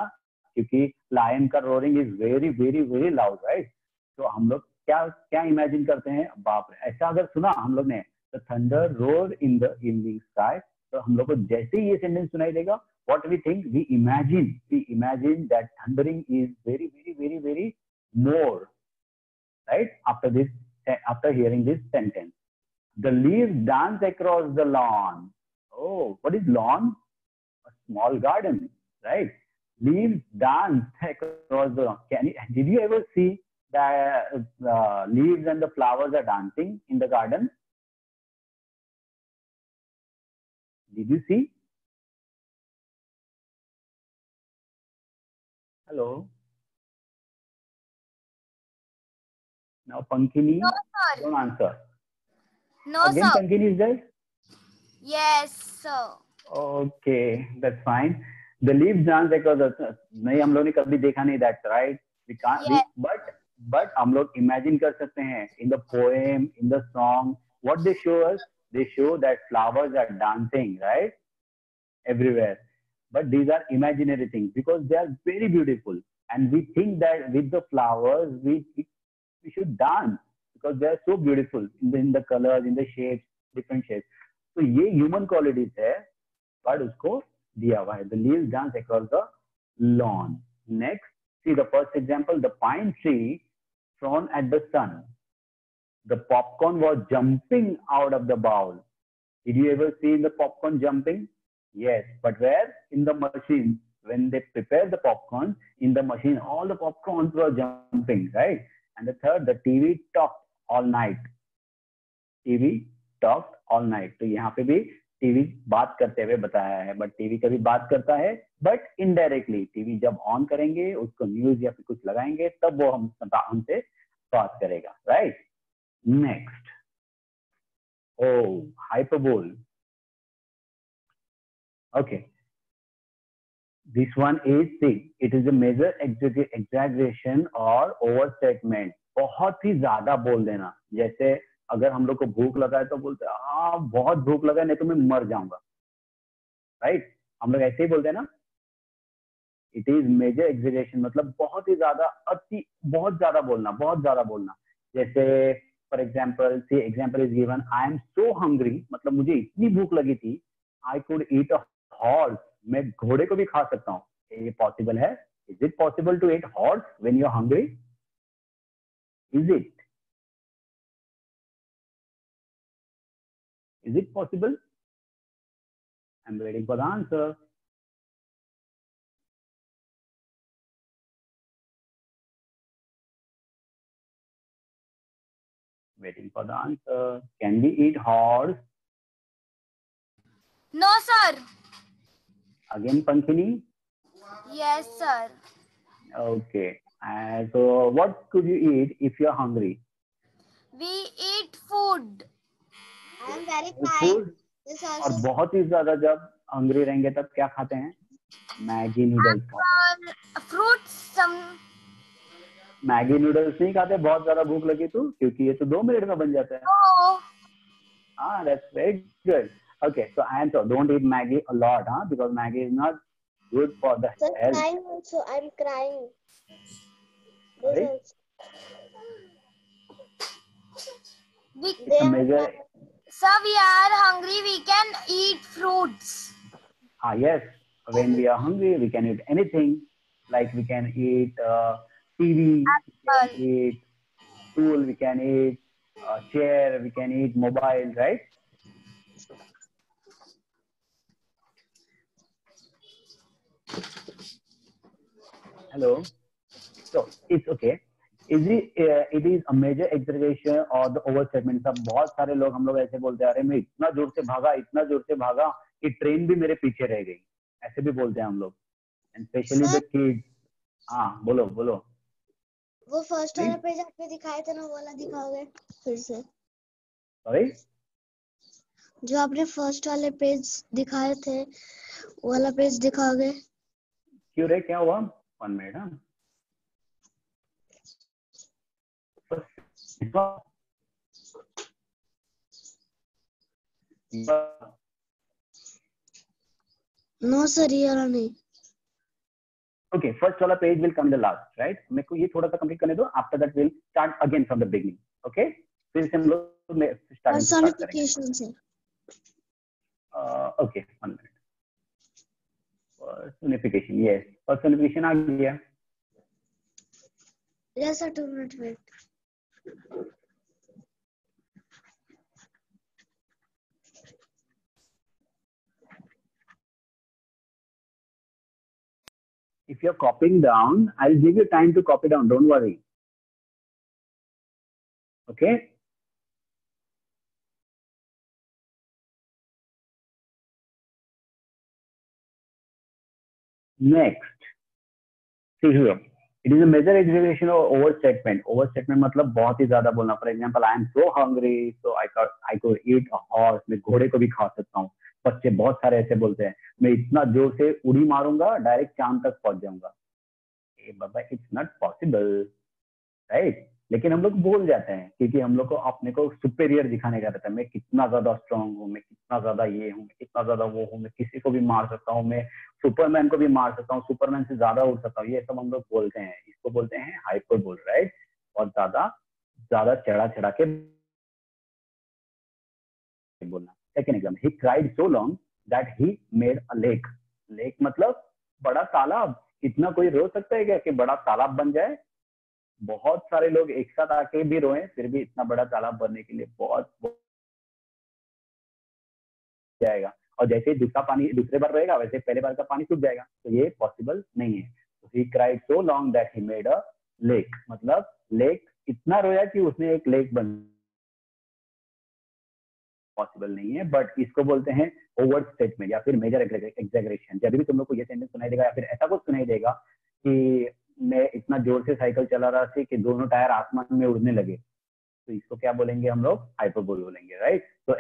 [SPEAKER 1] क्योंकि लायन का roaring is very very very loud, right? तो हम लोग क्या क्या इमेजिन करते हैं? बाप रे, ऐसा अगर सुना हम लोग ने, the thunder roar in the evening sky, तो हम लोग को जैसे ही ये सेंटेंस सुनाई देगा, what we think? We imagine that thundering is very very very very more, right? After hearing this sentence, the leaves dance across the lawn. Oh, what is lawn? A small garden, right? Leaves dance across the lawn. Did you ever see that leaves and the flowers are dancing in the garden? Did you see? Hello. Now Pankini,
[SPEAKER 2] No, sir.
[SPEAKER 1] don't answer.
[SPEAKER 2] No,
[SPEAKER 1] Again
[SPEAKER 2] sir.
[SPEAKER 1] Pankini is there?
[SPEAKER 2] Yes, sir.
[SPEAKER 1] Okay, that's fine. The leaves dance across the, नहीं हम लोग ने कभी देखा नहीं, that's right. We can't.
[SPEAKER 2] Yes.
[SPEAKER 1] But हम लोग imagine कर सकते हैं. In the poem, in the song, what they show us? They show that flowers are dancing, right? Everywhere. But these are imaginary things because they are very beautiful, and we think that with the flowers we should dance because they are so beautiful in the colors, in the shapes, different shapes. तो ये human qualities है, but उसको दिया हुआ है. The leaves dance across the lawn. Next, see the first example. The pine tree shone at the sun. The popcorn was jumping out of the bowl. Did you ever see the popcorn jumping? Yes, but where? In the machine. When they prepare the popcorn in the machine, all the popcorns were jumping, right? And the third, the TV talked all night. TV talked all night. तो यहाँ पे भी TV बात करते हुए बताया है, but TV कभी बात करता है बट इनडायरेक्टली. टीवी जब ऑन करेंगे, उसको न्यूज या फिर कुछ लगाएंगे, तब वो हमसे बात करेगा, right? Next, oh hyperbole. Okay, this one is, see, it is a major exaggeration or overstatement. बहुत ही ज्यादा बोल देना. जैसे अगर हम लोग को भूख लगा है तो बोलते हैं हाँ बहुत भूख लगा है, नहीं तो मैं मर जाऊंगा, राइट? हम लोग ऐसे ही बोलते हैं ना. इट इज मेजर एग्जेजरेशन, मतलब बहुत ही ज्यादा, अति, बहुत ज्यादा बोलना, बहुत ज्यादा बोलना. जैसे for example, see example is given, I am so hungry, मतलब मुझे इतनी भूख लगी थी, I could eat a horse, मैं घोड़े को भी खा सकता हूँ. ये पॉसिबल है? Is it possible to eat horse when you are hungry? Is it? Is it possible? I'm waiting for the answer. Waiting for the answer. Can we eat horse?
[SPEAKER 2] No, sir.
[SPEAKER 1] Again Pankhini?
[SPEAKER 2] Yes, sir.
[SPEAKER 1] Okay. And so what could you eat if you're hungry?
[SPEAKER 2] We eat food.
[SPEAKER 3] I am very fine.
[SPEAKER 1] Food?
[SPEAKER 3] This
[SPEAKER 1] और
[SPEAKER 3] also
[SPEAKER 1] बहुत ही ज्यादा जब hungry रहेंगे तब क्या खाते हैं? Maggi noodles खाते हैं.
[SPEAKER 2] Fruits. Some.
[SPEAKER 1] मैगी नूडल्स नहीं खाते बहुत ज्यादा भूख लगी तो, क्योंकि ये तो 2 मिनट में बन जाता है.
[SPEAKER 2] No.
[SPEAKER 1] Ah, that's very good. Okay, so answer, don't eat Maggie a lot, huh? Because Maggie is not good for the
[SPEAKER 3] sir,
[SPEAKER 1] health.
[SPEAKER 3] crying also. I'm crying. This
[SPEAKER 1] Sorry?
[SPEAKER 3] also.
[SPEAKER 2] We,
[SPEAKER 3] They
[SPEAKER 1] A
[SPEAKER 3] are
[SPEAKER 1] major,
[SPEAKER 2] sir, we are hungry. We can eat fruits.
[SPEAKER 1] yes, when we are hungry, we can eat anything. Like we can eat TV, we can eat stool, we can eat chair, we can eat mobile, right? Hello. So it's okay. It is a major exaggeration or the overstatement. सब बहुत सारे लोग हम लोग ऐसे बोलते हैं, अरे मैं इतना जोर से भागा कि ट्रेन भी मेरे पीछे रह गई. ऐसे भी बोलते हैं हम लोग. And especially the kids. हाँ, बोलो.
[SPEAKER 3] वो फर्स्ट वाला पेज आपने दिखाए थे ना, वो वाला दिखाओगे फिर से?
[SPEAKER 1] Sorry?
[SPEAKER 3] जो आपने फर्स्ट वाले पेज दिखाए थे वो वाला पेज दिखाओगे?
[SPEAKER 1] क्यों रे, क्या हुआ? 1 मिनट. हाँ,
[SPEAKER 3] नो सर, ये वाला नहीं.
[SPEAKER 1] Okay, first वाला page will come the last, right? मेरे को ये थोड़ा सा कंप्लीट करने दो. After that we'll start again from the beginning. Okay? फिर से हम लोग start करेंगे.
[SPEAKER 3] Sir.
[SPEAKER 1] Okay, 1 minute. Personification, yes. Personification आ गया.
[SPEAKER 3] Yes sir, 2 minutes wait.
[SPEAKER 1] If you're copying down, I'll give you time to copy down. Don't worry. Okay? Next. See here. It is a major exaggeration or overstatement. Overstatement मतलब बहुत ही ज्यादा बोलना. For example, I am so hungry, so I could eat a horse. मैं घोड़े को भी खा सकता हूँ. बच्चे बहुत सारे ऐसे बोलते हैं, मैं इतना जोर से उड़ी मारूंगा, डायरेक्ट चांद तक पहुंच जाऊंगा. बाबा, इट्स नॉट पॉसिबल, राइट? लेकिन हम लोग बोल जाते हैं क्योंकि हम लोग को अपने को सुपेरियर दिखाने का रहता है. मैं कितना ज्यादा स्ट्रांग हूँ, मैं कितना ज्यादा ये हूँ, मैं कितना ज्यादा वो हूँ, मैं किसी को भी मार सकता हूँ, मैं सुपरमैन को भी मार सकता हूँ, सुपरमैन से ज्यादा उड़ सकता हूँ. ये सब हम लोग बोलते हैं. इसको बोलते हैं हाइपरबोल, राइट? और ज्यादा चढ़ा के बोलना. Second example, he cried so long that he made a lake. Lake मतलब बड़ा तालाब. इतना कोई रो सकता है क्या कि बड़ा तालाब बन जाए? बहुत सारे लोग एक साथ आके भी रोए, फिर भी इतना बड़ा तालाब बनने के लिए बहुत जाएगा. और जैसे ही दूसरा पानी दूसरे बार रहेगा, वैसे पहले बार का पानी सूख जाएगा. तो ये पॉसिबल नहीं है. He cried so long that he made a lake. मतलब लेक इतना रोया कि उसने एक लेक बन. पॉसिबल नहीं है. बट इसको बोलते हैं ओवर स्टेटमेंट या फिर मेजर एग्जैगरेशन. जब भी तुम लोग को ये सेंटेंस सुनाई देगा या फिर ऐसा कुछ सुनाई देगा कि मैं इतना जोर से साइकिल चला रहा था कि दोनों टायर आसमान में उड़ने लगे, तो इसको क्या बोलेंगे हम लोग? हाइपरबोल बोलेंगे, राइट? तो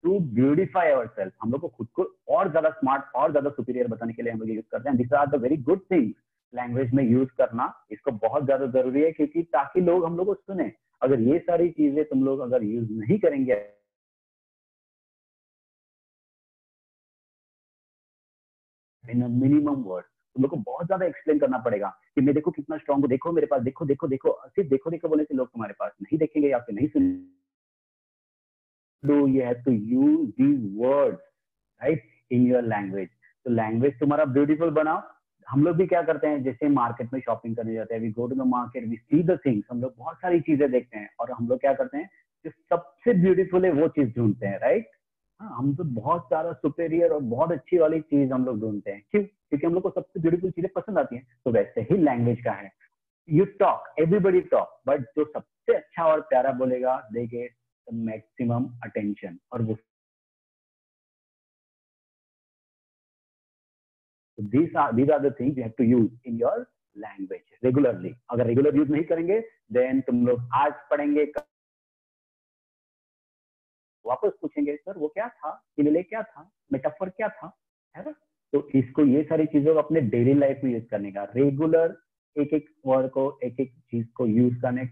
[SPEAKER 1] टू ब्यूटिफाई आवरसेल्फ, हम लोग को खुद को और ज्यादा स्मार्ट और ज्यादा सुपीरियर बताने के लिए हम लोग यूज करते हैं. This are the very good things language में यूज करना. इसको बहुत ज्यादा जरूरी है क्योंकि ताकि लोग हम लोग को सुने. अगर ये सारी चीजें तुम लोग अगर यूज नहीं करेंगे इन मिनिमम वर्ड, तुम लोग को बहुत ज्यादा एक्सप्लेन करना पड़ेगा कि मैं देखो कितना स्ट्रांग हूँ, देखो मेरे पास, देखो देखो देखो. सिर्फ देखो देखो बोलने से लोग तुम्हारे पास नहीं देखेंगे या फिर नहीं सुनेंगे. You have to use these words, right, in your language. तो लैंग्वेज तुम्हारा ब्यूटीफुल बनाओ. हम लोग भी क्या करते हैं, जैसे मार्केट में शॉपिंग करने जाते हैं, we go to the market, we see the things. हम लोग बहुत सारी चीजें देखते हैं और हम लोग क्या करते हैं, जो सबसे ब्यूटीफुल है वो चीज ढूंढते हैं, राइट? हम तो बहुत सारा सुपेरियर और बहुत अच्छी वाली चीज हम लोग ढूंढते हैं. क्यों? क्योंकि हम लोग को सबसे ब्यूटीफुल चीजें पसंद आती हैं. तो वैसे ही लैंग्वेज का है. You talk, everybody talk, but जो सबसे अच्छा और प्यारा बोलेगा, they get the maximum attention, और वो these are the things you have to use in your language regularly. अगर रेगुलर यूज नहीं करेंगे देन तुम लोग आज पढ़ेंगे वापस पूछेंगे सर वो क्या था, सिमिले क्या था, मेटाफर क्या था, है ना। तो इसको ये सारी चीजों को अपने डेली लाइफ में यूज करने का, रेगुलर एक एक वर्ड को एक एक चीज को यूज करने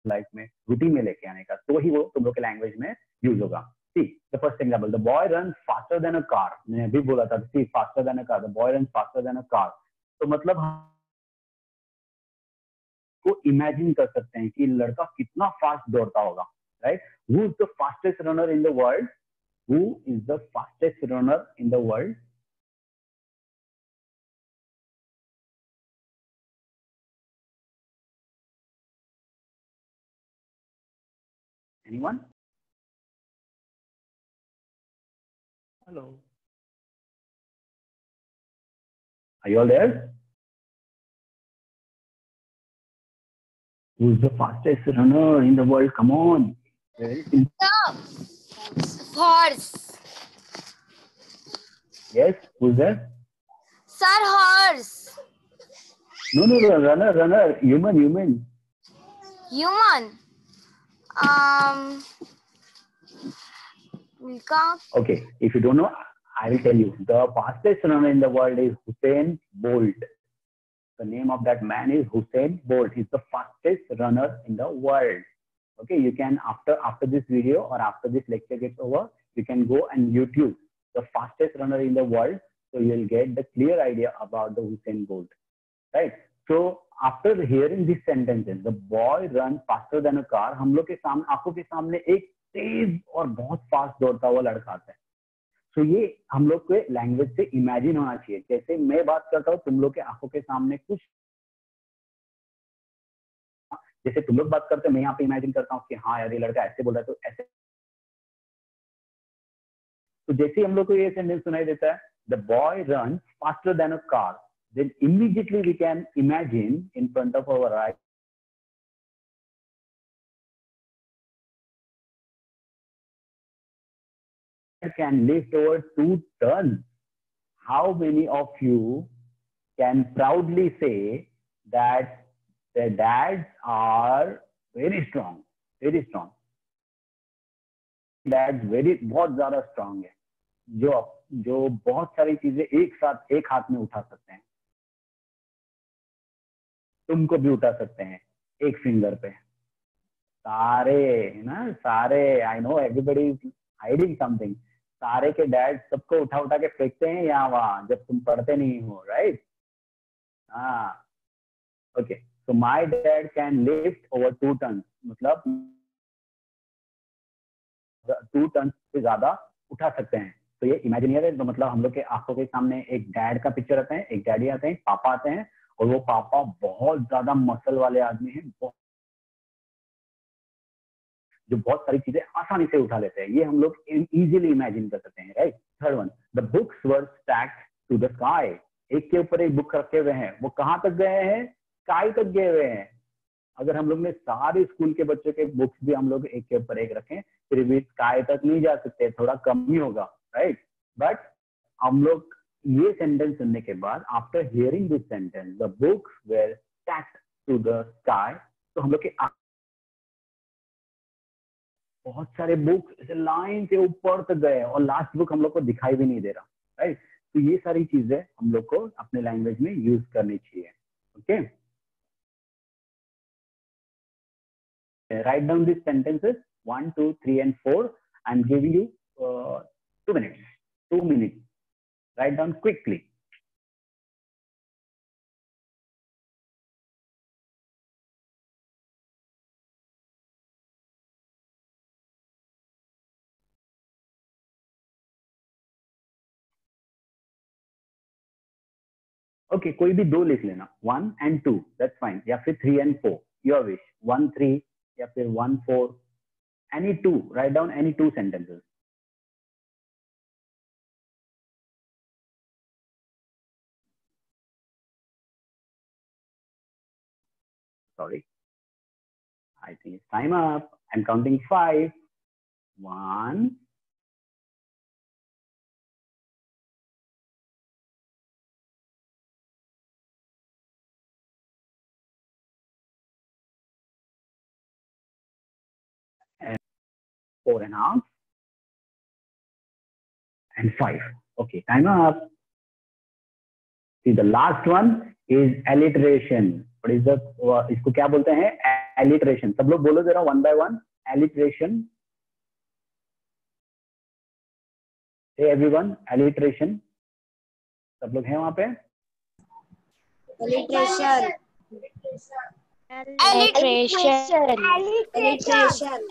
[SPEAKER 1] लाइफ में रूटीन में लेके आने का, तो ही वो तुम लोग के लैंग्वेज में यूज होगा। See the first example, the boy run faster than a car, मैंने अभी बोला था see faster than a car, the boy run faster than a car. तो मतलब को इमेजिन कर सकते हैं कि लड़का कितना फास्ट दौड़ता होगा, right. Who is the fastest runner in the world, who is the fastest runner in the world? Anyone? Hello, are you all there? Who is the fastest runner in the world? Come on. Very simple.
[SPEAKER 2] Horse.
[SPEAKER 1] Yes, who's there?
[SPEAKER 2] Sir, horse.
[SPEAKER 1] No, runner, human.
[SPEAKER 2] Human.
[SPEAKER 1] Okay, if you don't know, I will tell you. The fastest runner in the world is Usain Bolt. The name of that man is Usain Bolt. He's the fastest runner in the world. Okay, you can after this video or after this lecture gets over, you can go and YouTube the fastest runner in the world, so you'll get the clear idea about the Usain Bolt, right? So after hearing these sentences, the boy runs faster than a car, हम लोग के सामने आंखों के सामने एक तेज और बहुत फास्ट दौड़ता हुआ लड़का आता है। तो ये हम लोग के लैंग्वेज से इमेजिन होना चाहिए, जैसे मैं बात करता हूँ तुम लोग के आंखों के सामने कुछ, जैसे तुम लोग बात करते हो मैं यहाँ पे इमेजिन करता हूँ कि हाँ यार ये लड़का ऐसे बोल रहा है, तो ऐसे। तो जैसे हम लोग को ये सेंटेंस सुनाई देता है, the boy run faster than a car, then immediately we can imagine in front of our eyes can lift over 2 tons. How many of you can proudly say that their dads are very strong? Very strong. Dads बहुत ज्यादा strong है, जो बहुत सारी चीजें एक साथ एक हाथ में उठा सकते हैं। तुमको भी उठा सकते हैं एक फिंगर पे, सारे ना सारे, I know everybody is hiding something, सारे के डैड सबको उठा उठा के फेंकते हैं यहाँ वहां जब तुम पढ़ते नहीं हो, राइट। हाँ, okay, so my dad can lift over 2 ton, मतलब 2 टन से ज्यादा उठा सकते हैं। तो ये इमेजिनियर है, तो मतलब हम लोग के आंखों के सामने एक डैड का पिक्चर आता है, एक डैडी आते हैं, पापा आते हैं, और वो पापा बहुत ज्यादा मसल वाले आदमी हैं, जो बहुत सारी चीजें आसानी से उठा लेते हैं। ये हम लोग इजीली इमेजिन कर सकते हैं, right. Third one, the books were stacked to the sky, एक के ऊपर एक बुक रखे हुए हैं, वो कहाँ तक गए हैं? स्काई तक गए हुए हैं। अगर हम लोग ने सारे स्कूल के बच्चों के बुक्स भी हम लोग एक के ऊपर एक रखें, फिर भी स्काई तक नहीं जा सकते, थोड़ा कम ही होगा, राइट। बट हम लोग ये सेंटेंस सुनने के बाद, after hearing this sentence, the books were stacked to the sky, तो हम लोग के बहुत सारे बुक ऐसे लाइन से ऊपर तक गए और लास्ट बुक हम लोग को दिखाई भी नहीं दे रहा, राइट। तो ये सारी चीजें हम लोग को अपने लैंग्वेज में यूज करनी चाहिए। Okay, write down this sentences 1, 2, 3 and 4. I'm giving you 2 minutes. 2 minutes. Write down quickly. Okay, कोई भी 2 लिख लेना, 1 and 2, that's fine, या फिर 3 and 4, your wish, 1, 3 या फिर 1, 4, any 2, write down any 2 sentences. Sorry, I think it's time up. I'm counting 5. 1, 4.5, and 5. Okay, time up. See, the last one is alliteration. What is the इसको क्या बोलते हैं? Alliteration. सब लोग बोलो जरा one by one. Alliteration. Hey everyone, alliteration. सब लोग हैं वहाँ पे?
[SPEAKER 2] Alliteration.
[SPEAKER 3] Alliteration.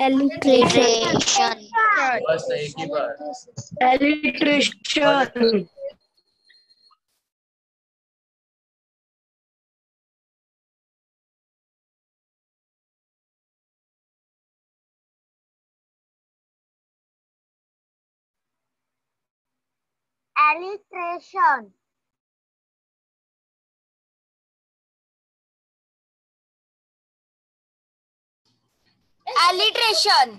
[SPEAKER 3] Alliteration.
[SPEAKER 4] बस एक ही बार।
[SPEAKER 5] Alliteration.
[SPEAKER 2] Alliteration. Alliteration.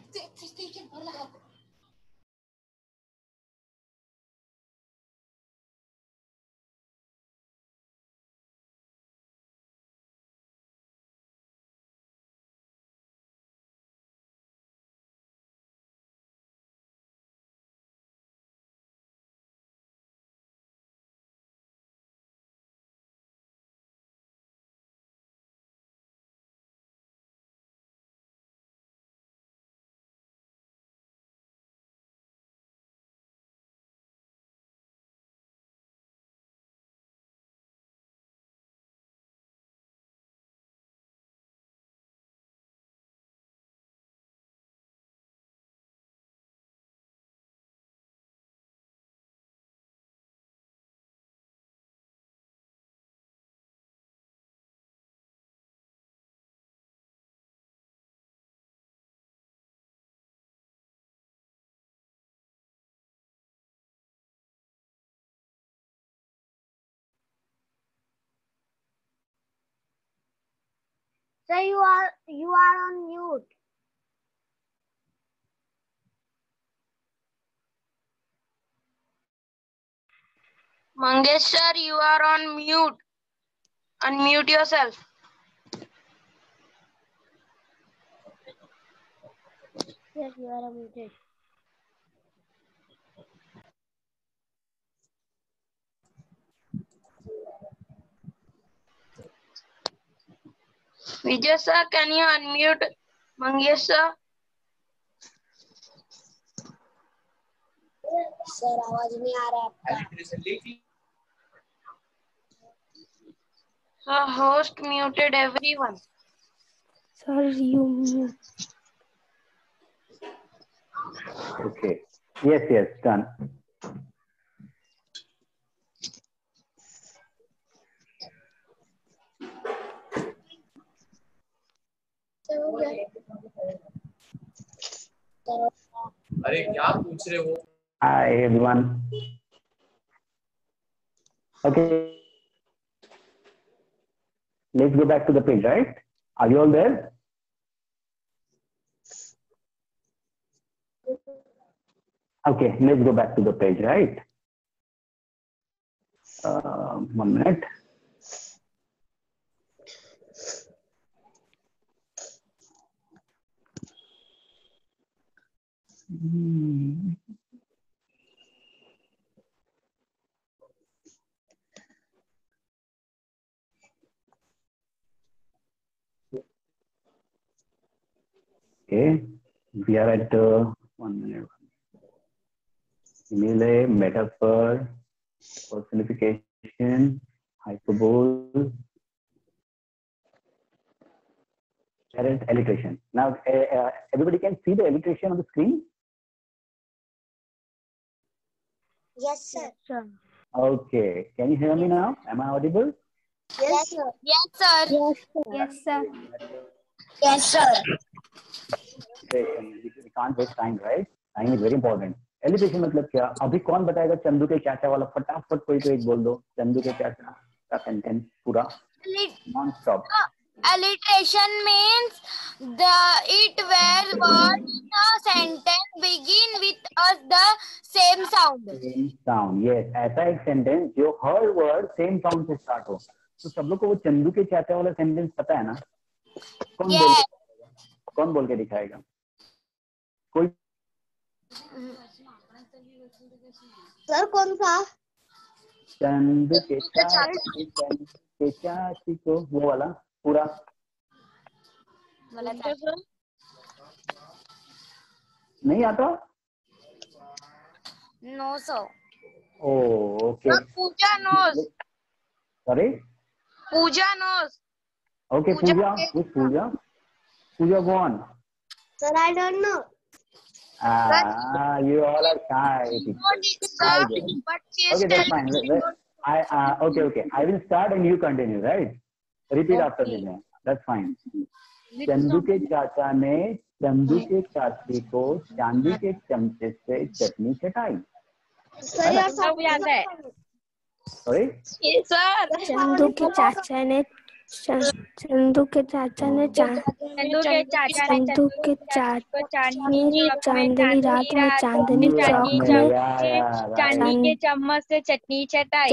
[SPEAKER 2] So you are on mute.
[SPEAKER 5] Mangesh sir, you are on mute. Unmute yourself.
[SPEAKER 3] Yes, you are muted.
[SPEAKER 5] Vijay sir, can you unmute Mangesh sir?
[SPEAKER 2] Sir आवाज नहीं आ रहा आपका.
[SPEAKER 5] Sir, host muted everyone.
[SPEAKER 3] Sir, you mute.
[SPEAKER 1] Okay. Yes, done.
[SPEAKER 4] अरे क्या पूछ रहे हो?
[SPEAKER 1] Hi everyone. Okay. Let's go back to the page, right? Are you all there? Okay, let's go back to the page, right? 1 minute. Okay, we are at 1 minute. Simile, metaphor, personification, hyperbole, alliteration. Now, everybody can see the alliteration on the screen?
[SPEAKER 2] Yes, sir.
[SPEAKER 3] Sir.
[SPEAKER 1] Okay, can you hear me now? Am I audible?
[SPEAKER 2] Yes, sir.
[SPEAKER 3] Yes, sir. Yes, sir.
[SPEAKER 2] Yes, sir.
[SPEAKER 1] We can't waste time, right? Time is very important. Alliteration मतलब क्या? अभी कौन बताएगा चंदू के चाचा वाला? फटाफट कोई तो एक बोल दो. चंदू के चाचा का सेंटेंस पूरा non stop.
[SPEAKER 2] alliteration means it where words in a sentence begin with the same sound.
[SPEAKER 1] Same sound, yes, ऐसा एक सेंटेंस जो हर वर्ड सेम साउंड से स्टार्ट हो। तो सब लोग को वो चंदू के चाचा वाला सेंटेंस पता है ना?
[SPEAKER 2] Yes.
[SPEAKER 1] कौन बोल के दिखाएगा? कोई?
[SPEAKER 3] सर कौन सा?
[SPEAKER 1] चंदू के चाची को, वो वाला पूरा नहीं आता?
[SPEAKER 2] No, sir.
[SPEAKER 1] Okay,
[SPEAKER 5] Pooja knows.
[SPEAKER 1] Sorry,
[SPEAKER 5] Pooja knows.
[SPEAKER 1] Okay, Pooja go on.
[SPEAKER 3] Sir, I don't know.
[SPEAKER 1] You all are shy.
[SPEAKER 5] Sir, but she is
[SPEAKER 1] Okay, that's fine.
[SPEAKER 5] telling me.
[SPEAKER 1] Okay. I will start and you continue, right? Repeat after me. That's fine. Chandu के चाचा ने चंदू के चाची को चांदी के चमचे से चटनी चटाई।
[SPEAKER 3] सर यार सब
[SPEAKER 5] याद है।
[SPEAKER 1] Sorry?
[SPEAKER 5] Sir,
[SPEAKER 6] चंदू के चाचा ने चांदनी रात में चांदनी चौक में
[SPEAKER 5] चांदी के चम्मच से चटनी चटाई।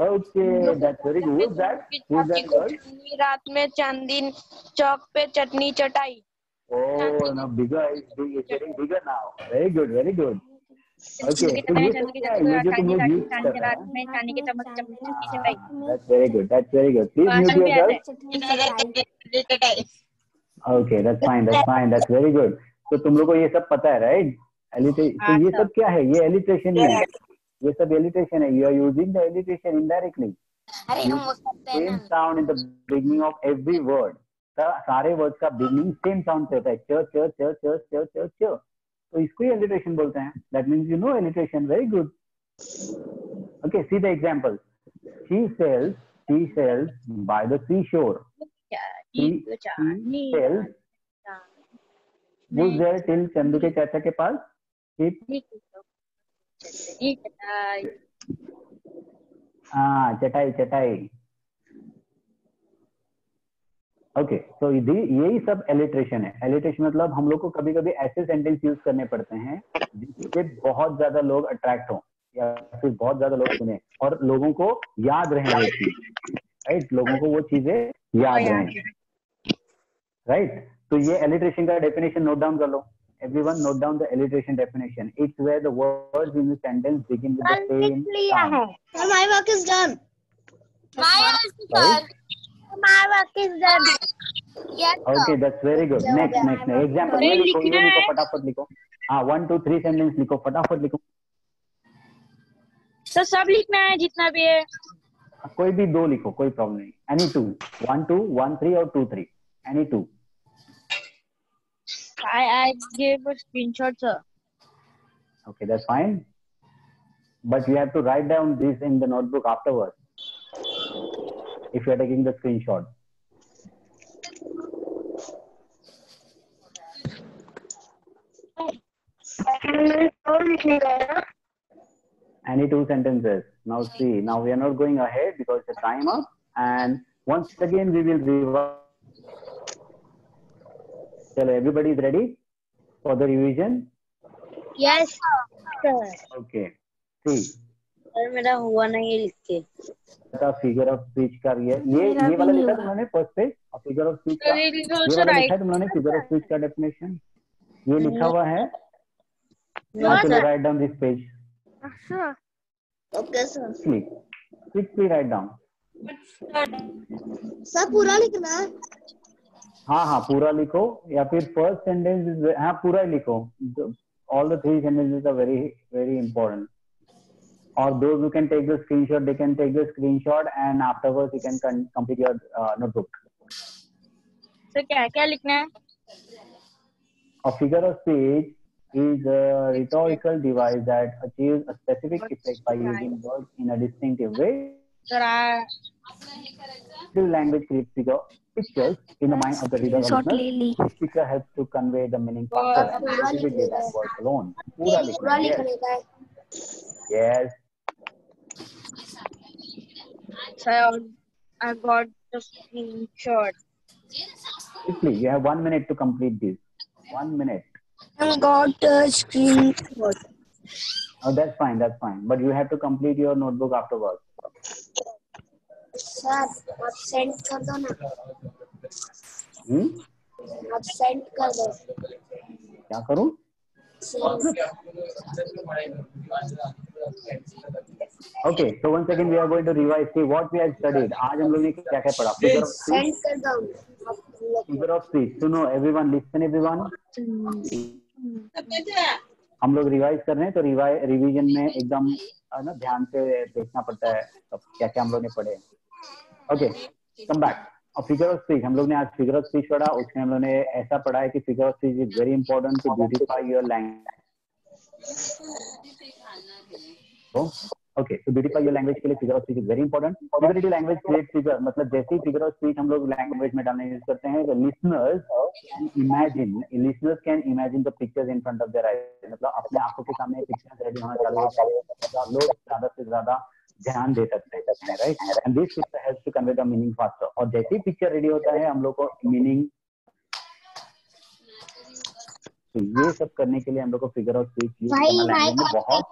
[SPEAKER 1] Okay, that's very good. Who's that? Who's that girl?
[SPEAKER 5] रात में चांदी चौक पे चटनी चटाई।
[SPEAKER 1] Oh, now bigger is getting bigger now. Very good, very good. Okay, so ये सब क्या है? ये जो तुम लोग यूज कर रहे हैं?
[SPEAKER 5] चांदी के चम्मच चटनी चटाई।
[SPEAKER 1] That's very good. That's very good. Please mute yourself. Okay, that's fine. That's fine. That's very good. तो तुम लोग को ये सब पता है, right? तो ये सब क्या है? ये alliteration है। ये सब alliteration है. You are using the alliteration indirectly. Same sound in the beginning of every word. सारे वर्ड्स का beginning same sound से होता है. च च च च च च च. तो इसको ही alliteration बोलते हैं. That means you know alliteration. Very good. Okay, see the examples. She sells by the seashore. She sells. Who's there till Chandu के चाचा के पास? चटाई. ओके, तो यही सब एलिट्रेशन है। एलिट्रेशन मतलब हम लोग को कभी कभी ऐसे सेंटेंस यूज करने पड़ते हैं जिससे बहुत ज्यादा लोग अट्रैक्ट हो या फिर बहुत ज्यादा लोग सुने और लोगों को याद रहे वो चीज, राइट? लोगों को वो चीजें याद रहे, राइट? तो ये एलिट्रेशन का डेफिनेशन नोट डाउन कर लो। Everyone note down the alliteration definition. It's where the words in the sentence begin with the same sound.
[SPEAKER 3] My work is done.
[SPEAKER 2] My work is done. Yes, sir.
[SPEAKER 1] Okay, that's very good. Next. Example में लिखो, ये लिखो, फटाफट लिखो। 1, 2, 3 sentence लिखो, फटाफट लिखो।
[SPEAKER 5] तो सब लिखना है जितना भी है।
[SPEAKER 1] कोई भी 2 लिखो, कोई प्रॉब्लम नहीं। Any 2, 1, 2, 1, 3 और 2, 3. Any 2.
[SPEAKER 5] I gave a screenshot, sir.
[SPEAKER 1] Okay, that's fine. But you have to write down this in the notebook afterwards. If you are taking the screenshot. Any 2 sentences. Now see, now we are not going ahead because the time up, and once again we will revise. So everybody is ready for the revision?
[SPEAKER 3] Yes, sir.
[SPEAKER 1] Okay. See.
[SPEAKER 3] Sir मेरा हुआ नहीं लिख के।
[SPEAKER 1] Figure of speech का ये वाला लिखा तुमने फर्स्ट पे, फिगर ऑफ स्पीच का ये वाला लिखा है तुमने, फिगर ऑफ स्पीच का डेफिनेशन ये लिखा हुआ है। Write down this page.
[SPEAKER 3] Okay sir.
[SPEAKER 1] Quickly write down.
[SPEAKER 3] Sir पूरा लिखना है?
[SPEAKER 1] हाँ पूरा लिखो, या फिर फर्स्ट सेंटेंस हाँ पूरा लिखो। All the 3 sentences are very very important. Or those who can take the screenshot, they can take the screenshot and afterwards you can complete your notebook.
[SPEAKER 5] So क्या लिखना है?
[SPEAKER 1] A figure of speech is a rhetorical device that achieves a specific effect by using words in a distinctive way. Language creates pictures in the mind of the reader. The speaker helps to convey the meaning faster and vividly than words alone. पूरा लिखना है। Yes.
[SPEAKER 5] So I got the screenshot.
[SPEAKER 1] Quickly, you have 1 minute to complete this. 1 minute.
[SPEAKER 3] I got a screenshot.
[SPEAKER 1] Oh, that's fine. That's fine. But you have to complete your notebook afterwards.
[SPEAKER 3] Sir आप send कर दो ना. आप send कर दो.
[SPEAKER 1] क्या करूं? Okay, so once again we are going to revise. See what we have studied. आज हम लोग ने क्या क्या पढ़ा? Figure of speech.
[SPEAKER 3] सेंड कर दो.
[SPEAKER 1] Figure of speech. सुनो, everyone listen, everyone. हम लोग रिवाइज कर रहे हैं तो रिवीजन में एकदम ना ध्यान से देखना पड़ता है क्या क्या हम लोग ने पढ़े. Okay, come back. और फिगर ऑफ स्पीच हम लोग ने आज फिगर ऑफ स्पीच पढ़ा. उसमें हम लोग ने ऐसा पढ़ा है कि figure of speech is very important to beautify your language. Okay, तो ब्यूटिफाई योर लैंग्वेज के लिए figure of speech is very important. Figurative language create figure, मतलब जैसे ही फिगर ऑफ स्पीच हम लोग लैंग्वेज में डालने यूज करते हैं तो listeners can imagine the pictures in front of their eyes. मतलब अपने आंखों के सामने पिक्चर्स रेडी होना चालू होता है, लोग ज्यादा से ज्यादा ध्यान दे सकते हैं, right. And this picture helps to convey the meaning faster. और जैसे ही पिक्चर रेडी होता है हम लोग को मीनिंग, तो ये सब करने के लिए हम लोग को फिगर ऑफ स्पीच यूज करना लैंग्वेज में बहुत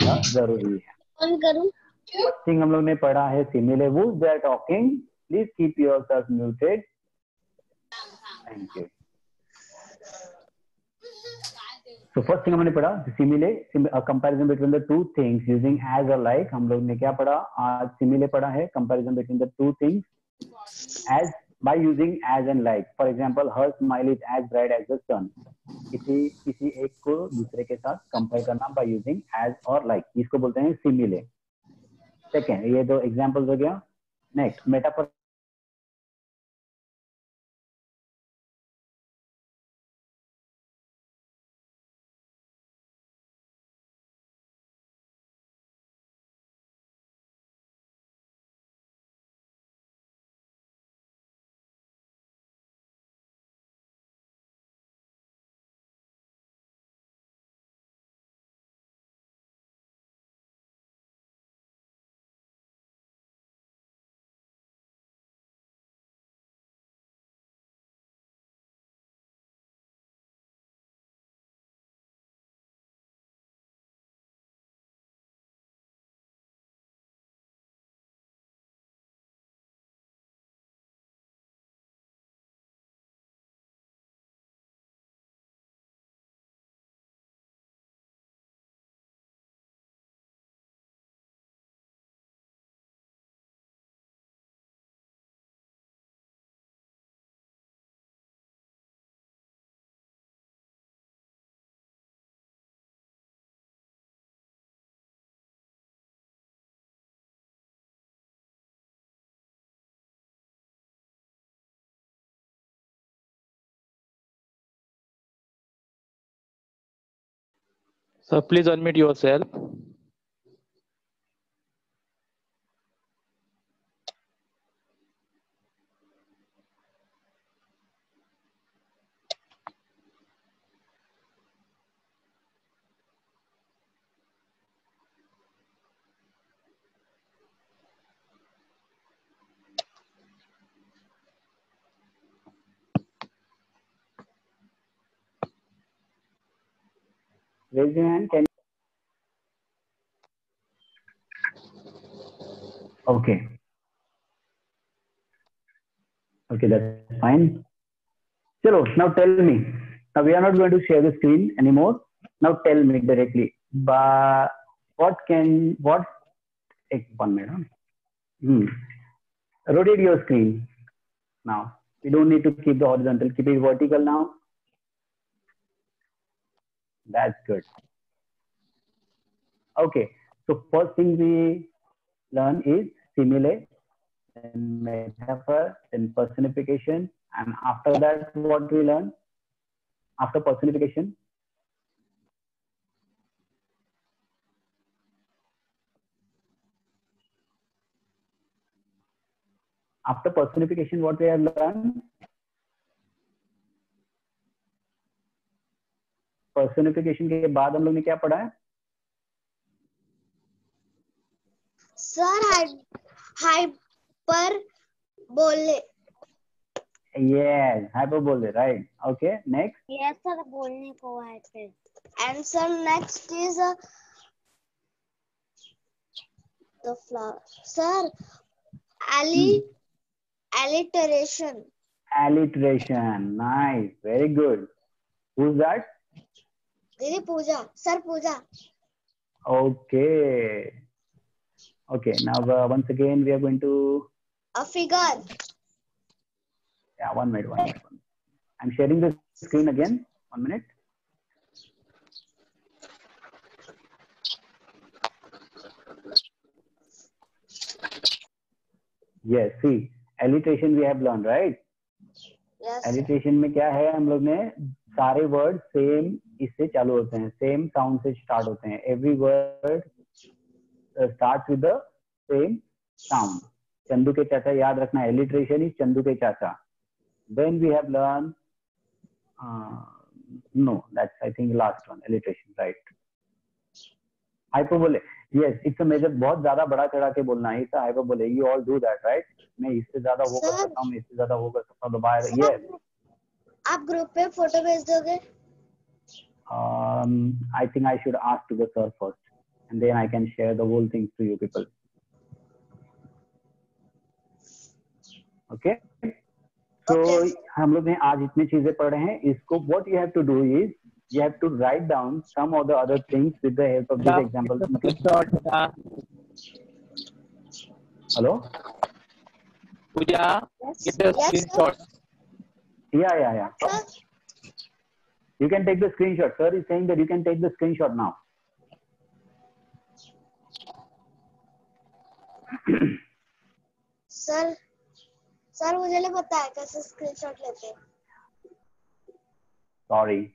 [SPEAKER 1] ज्यादा जरूरी है. फर्स्ट थिंग हम लोग ने पढ़ा है सिमिले. वो they are talking, please keep yourself muted. Thank you. तो फर्स्ट थिंग हमने पढ़ा simile, comparison between the two things using as और लाइक. हम लोग ने क्या पढ़ा आज? सिमिले पढ़ा है, comparison between the two things as by using as and like. For example, her smile is as bright as the sun. किसी एक को दूसरे के साथ कंपेयर करना by using as और like, इसको बोलते हैं सिमिले. सेकेंड, ये दो एग्जांपल्स हो गया. Next, metaphor.
[SPEAKER 7] Sir, please unmute yourself.
[SPEAKER 1] Raise your hand. Can okay. Okay, that's fine. Chalo, now tell me. Now we are not going to share the screen anymore. Now tell me directly. But what? One minute. Rotate your screen. Now we don't need to keep the horizontal. Keep it vertical now. That's good. Okay. So first thing we learn is simile, then metaphor, then personification, and after that what we learn? After personification, what we have learned? Personification के बाद हम लोग ने क्या पढ़ा है?
[SPEAKER 3] Sir hyper बोले.
[SPEAKER 1] Yes, hyperbole, right? Okay, next.
[SPEAKER 3] Yes sir बोलने को है फिर. And sir next is the flower. Sir, alliteration.
[SPEAKER 1] Alliteration. Nice, very good. Who's that?
[SPEAKER 3] दीदी पूजा. Sir Puja.
[SPEAKER 1] Okay. Okay, now once again we are going to.
[SPEAKER 3] A figure.
[SPEAKER 1] Yeah, 1 minute, 1 minute. I'm sharing the screen again. 1 minute. Yes, see, alliteration we have learned, right?
[SPEAKER 3] Yes.
[SPEAKER 1] Alliteration में क्या है, हम लोग ने सारे word same इससे चालू होते हैं, सेम साउंड से स्टार्ट होते हैं. Every word start with the same sound. Chandu के चाचा याद रखना, alliteration is चंदू के चाचा. Then we have learned no, that's I think last one, alliteration, right? Hyperbole. Yes, it's a major. बहुत ज्यादा बड़ा चढ़ा के बोलना है. It's a hyperbole. You all do that, right? मैं इससे ज्यादा वो कर सकता हूँ, मैं इससे ज्यादा वो कर सकता हूँ. तो बाहर. Yes.
[SPEAKER 3] आप ग्रुप पे फोटो भेज दोगे?
[SPEAKER 1] I think I should ask to the sir first, and then I can share the whole things to you people. Okay. So हम लोग ने आज इतनी चीजें पढ़े हैं. इसको what you have to do is you have to write down some of the other things with the help of these examples. Hello.
[SPEAKER 7] Pooja, get the screenshot.
[SPEAKER 1] Yeah. You can take the screenshot. Sir is saying that you can take the screenshot now.
[SPEAKER 3] Sir मुझे नहीं पता है कैसे screenshot लेते हैं.
[SPEAKER 1] Sorry.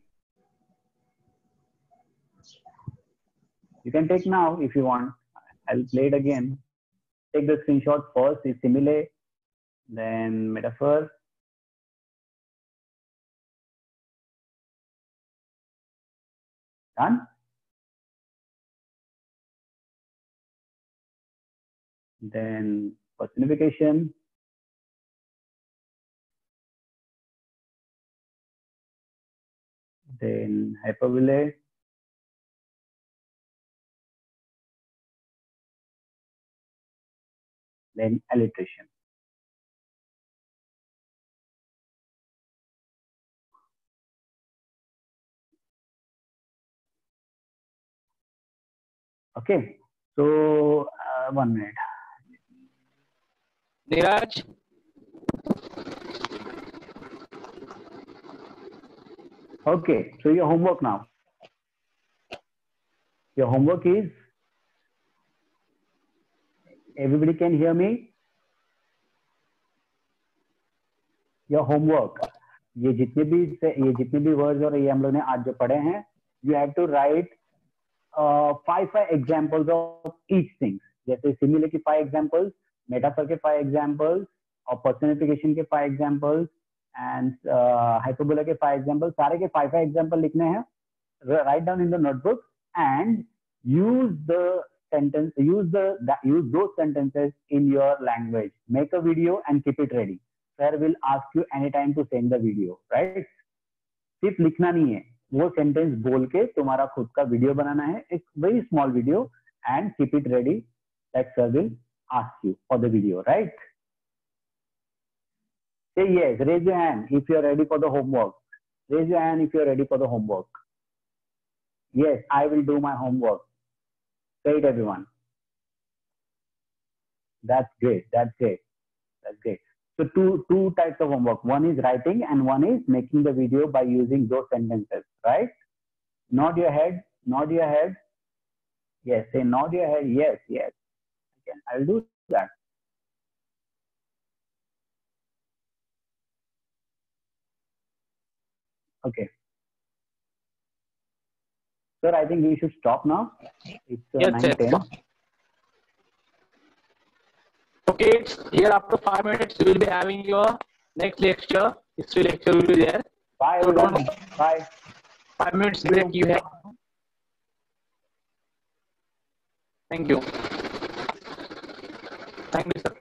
[SPEAKER 1] You can take now if you want. I'll play it again. Take the screenshot first is simile, then metaphor. Done? Then personification. Then hyperbole. Then alliteration. Okay, so 1 minute.
[SPEAKER 7] Niraj,
[SPEAKER 1] okay, so your homework now. Your homework is, everybody can hear me? Your homework. ये जितने भी words और ये हम लोग ने आज जो पढ़े हैं, you have to write 5 examples of each thing. जैसे simile के 5 examples, metaphor के 5 examples, और personification के 5 examples, and hyperbole के 5 examples. सारे के 5 examples लिखने हैं. Write down in the notebook and use those sentences in your language. Make a video and keep it ready. Sir will ask you anytime to send the video, right? सिर्फ लिखना नहीं है, वो sentence बोल के तुम्हारा खुद का वीडियो बनाना है, एक very small video, and keep it ready. That sir will ask you for the video, right? Say yes. Raise your hand if you are ready for the homework. Raise your hand if you are ready for the homework. Yes, I will do my homework. Say it, everyone. That's great. So two types of homework. One is writing and one is making the video by using those sentences, right? Nod your head. Yes, say nod your head. Yes. Okay, I'll do that. Okay. Sir, I think we should stop now. It's
[SPEAKER 7] yes,
[SPEAKER 1] 9:10.
[SPEAKER 7] Okay, here after 5 minutes you will be having your next lecture. History lecture will be there.
[SPEAKER 1] Bye,
[SPEAKER 7] So
[SPEAKER 1] everyone. Bye.
[SPEAKER 7] 5 minutes break you have. Thank you. Thank you, sir.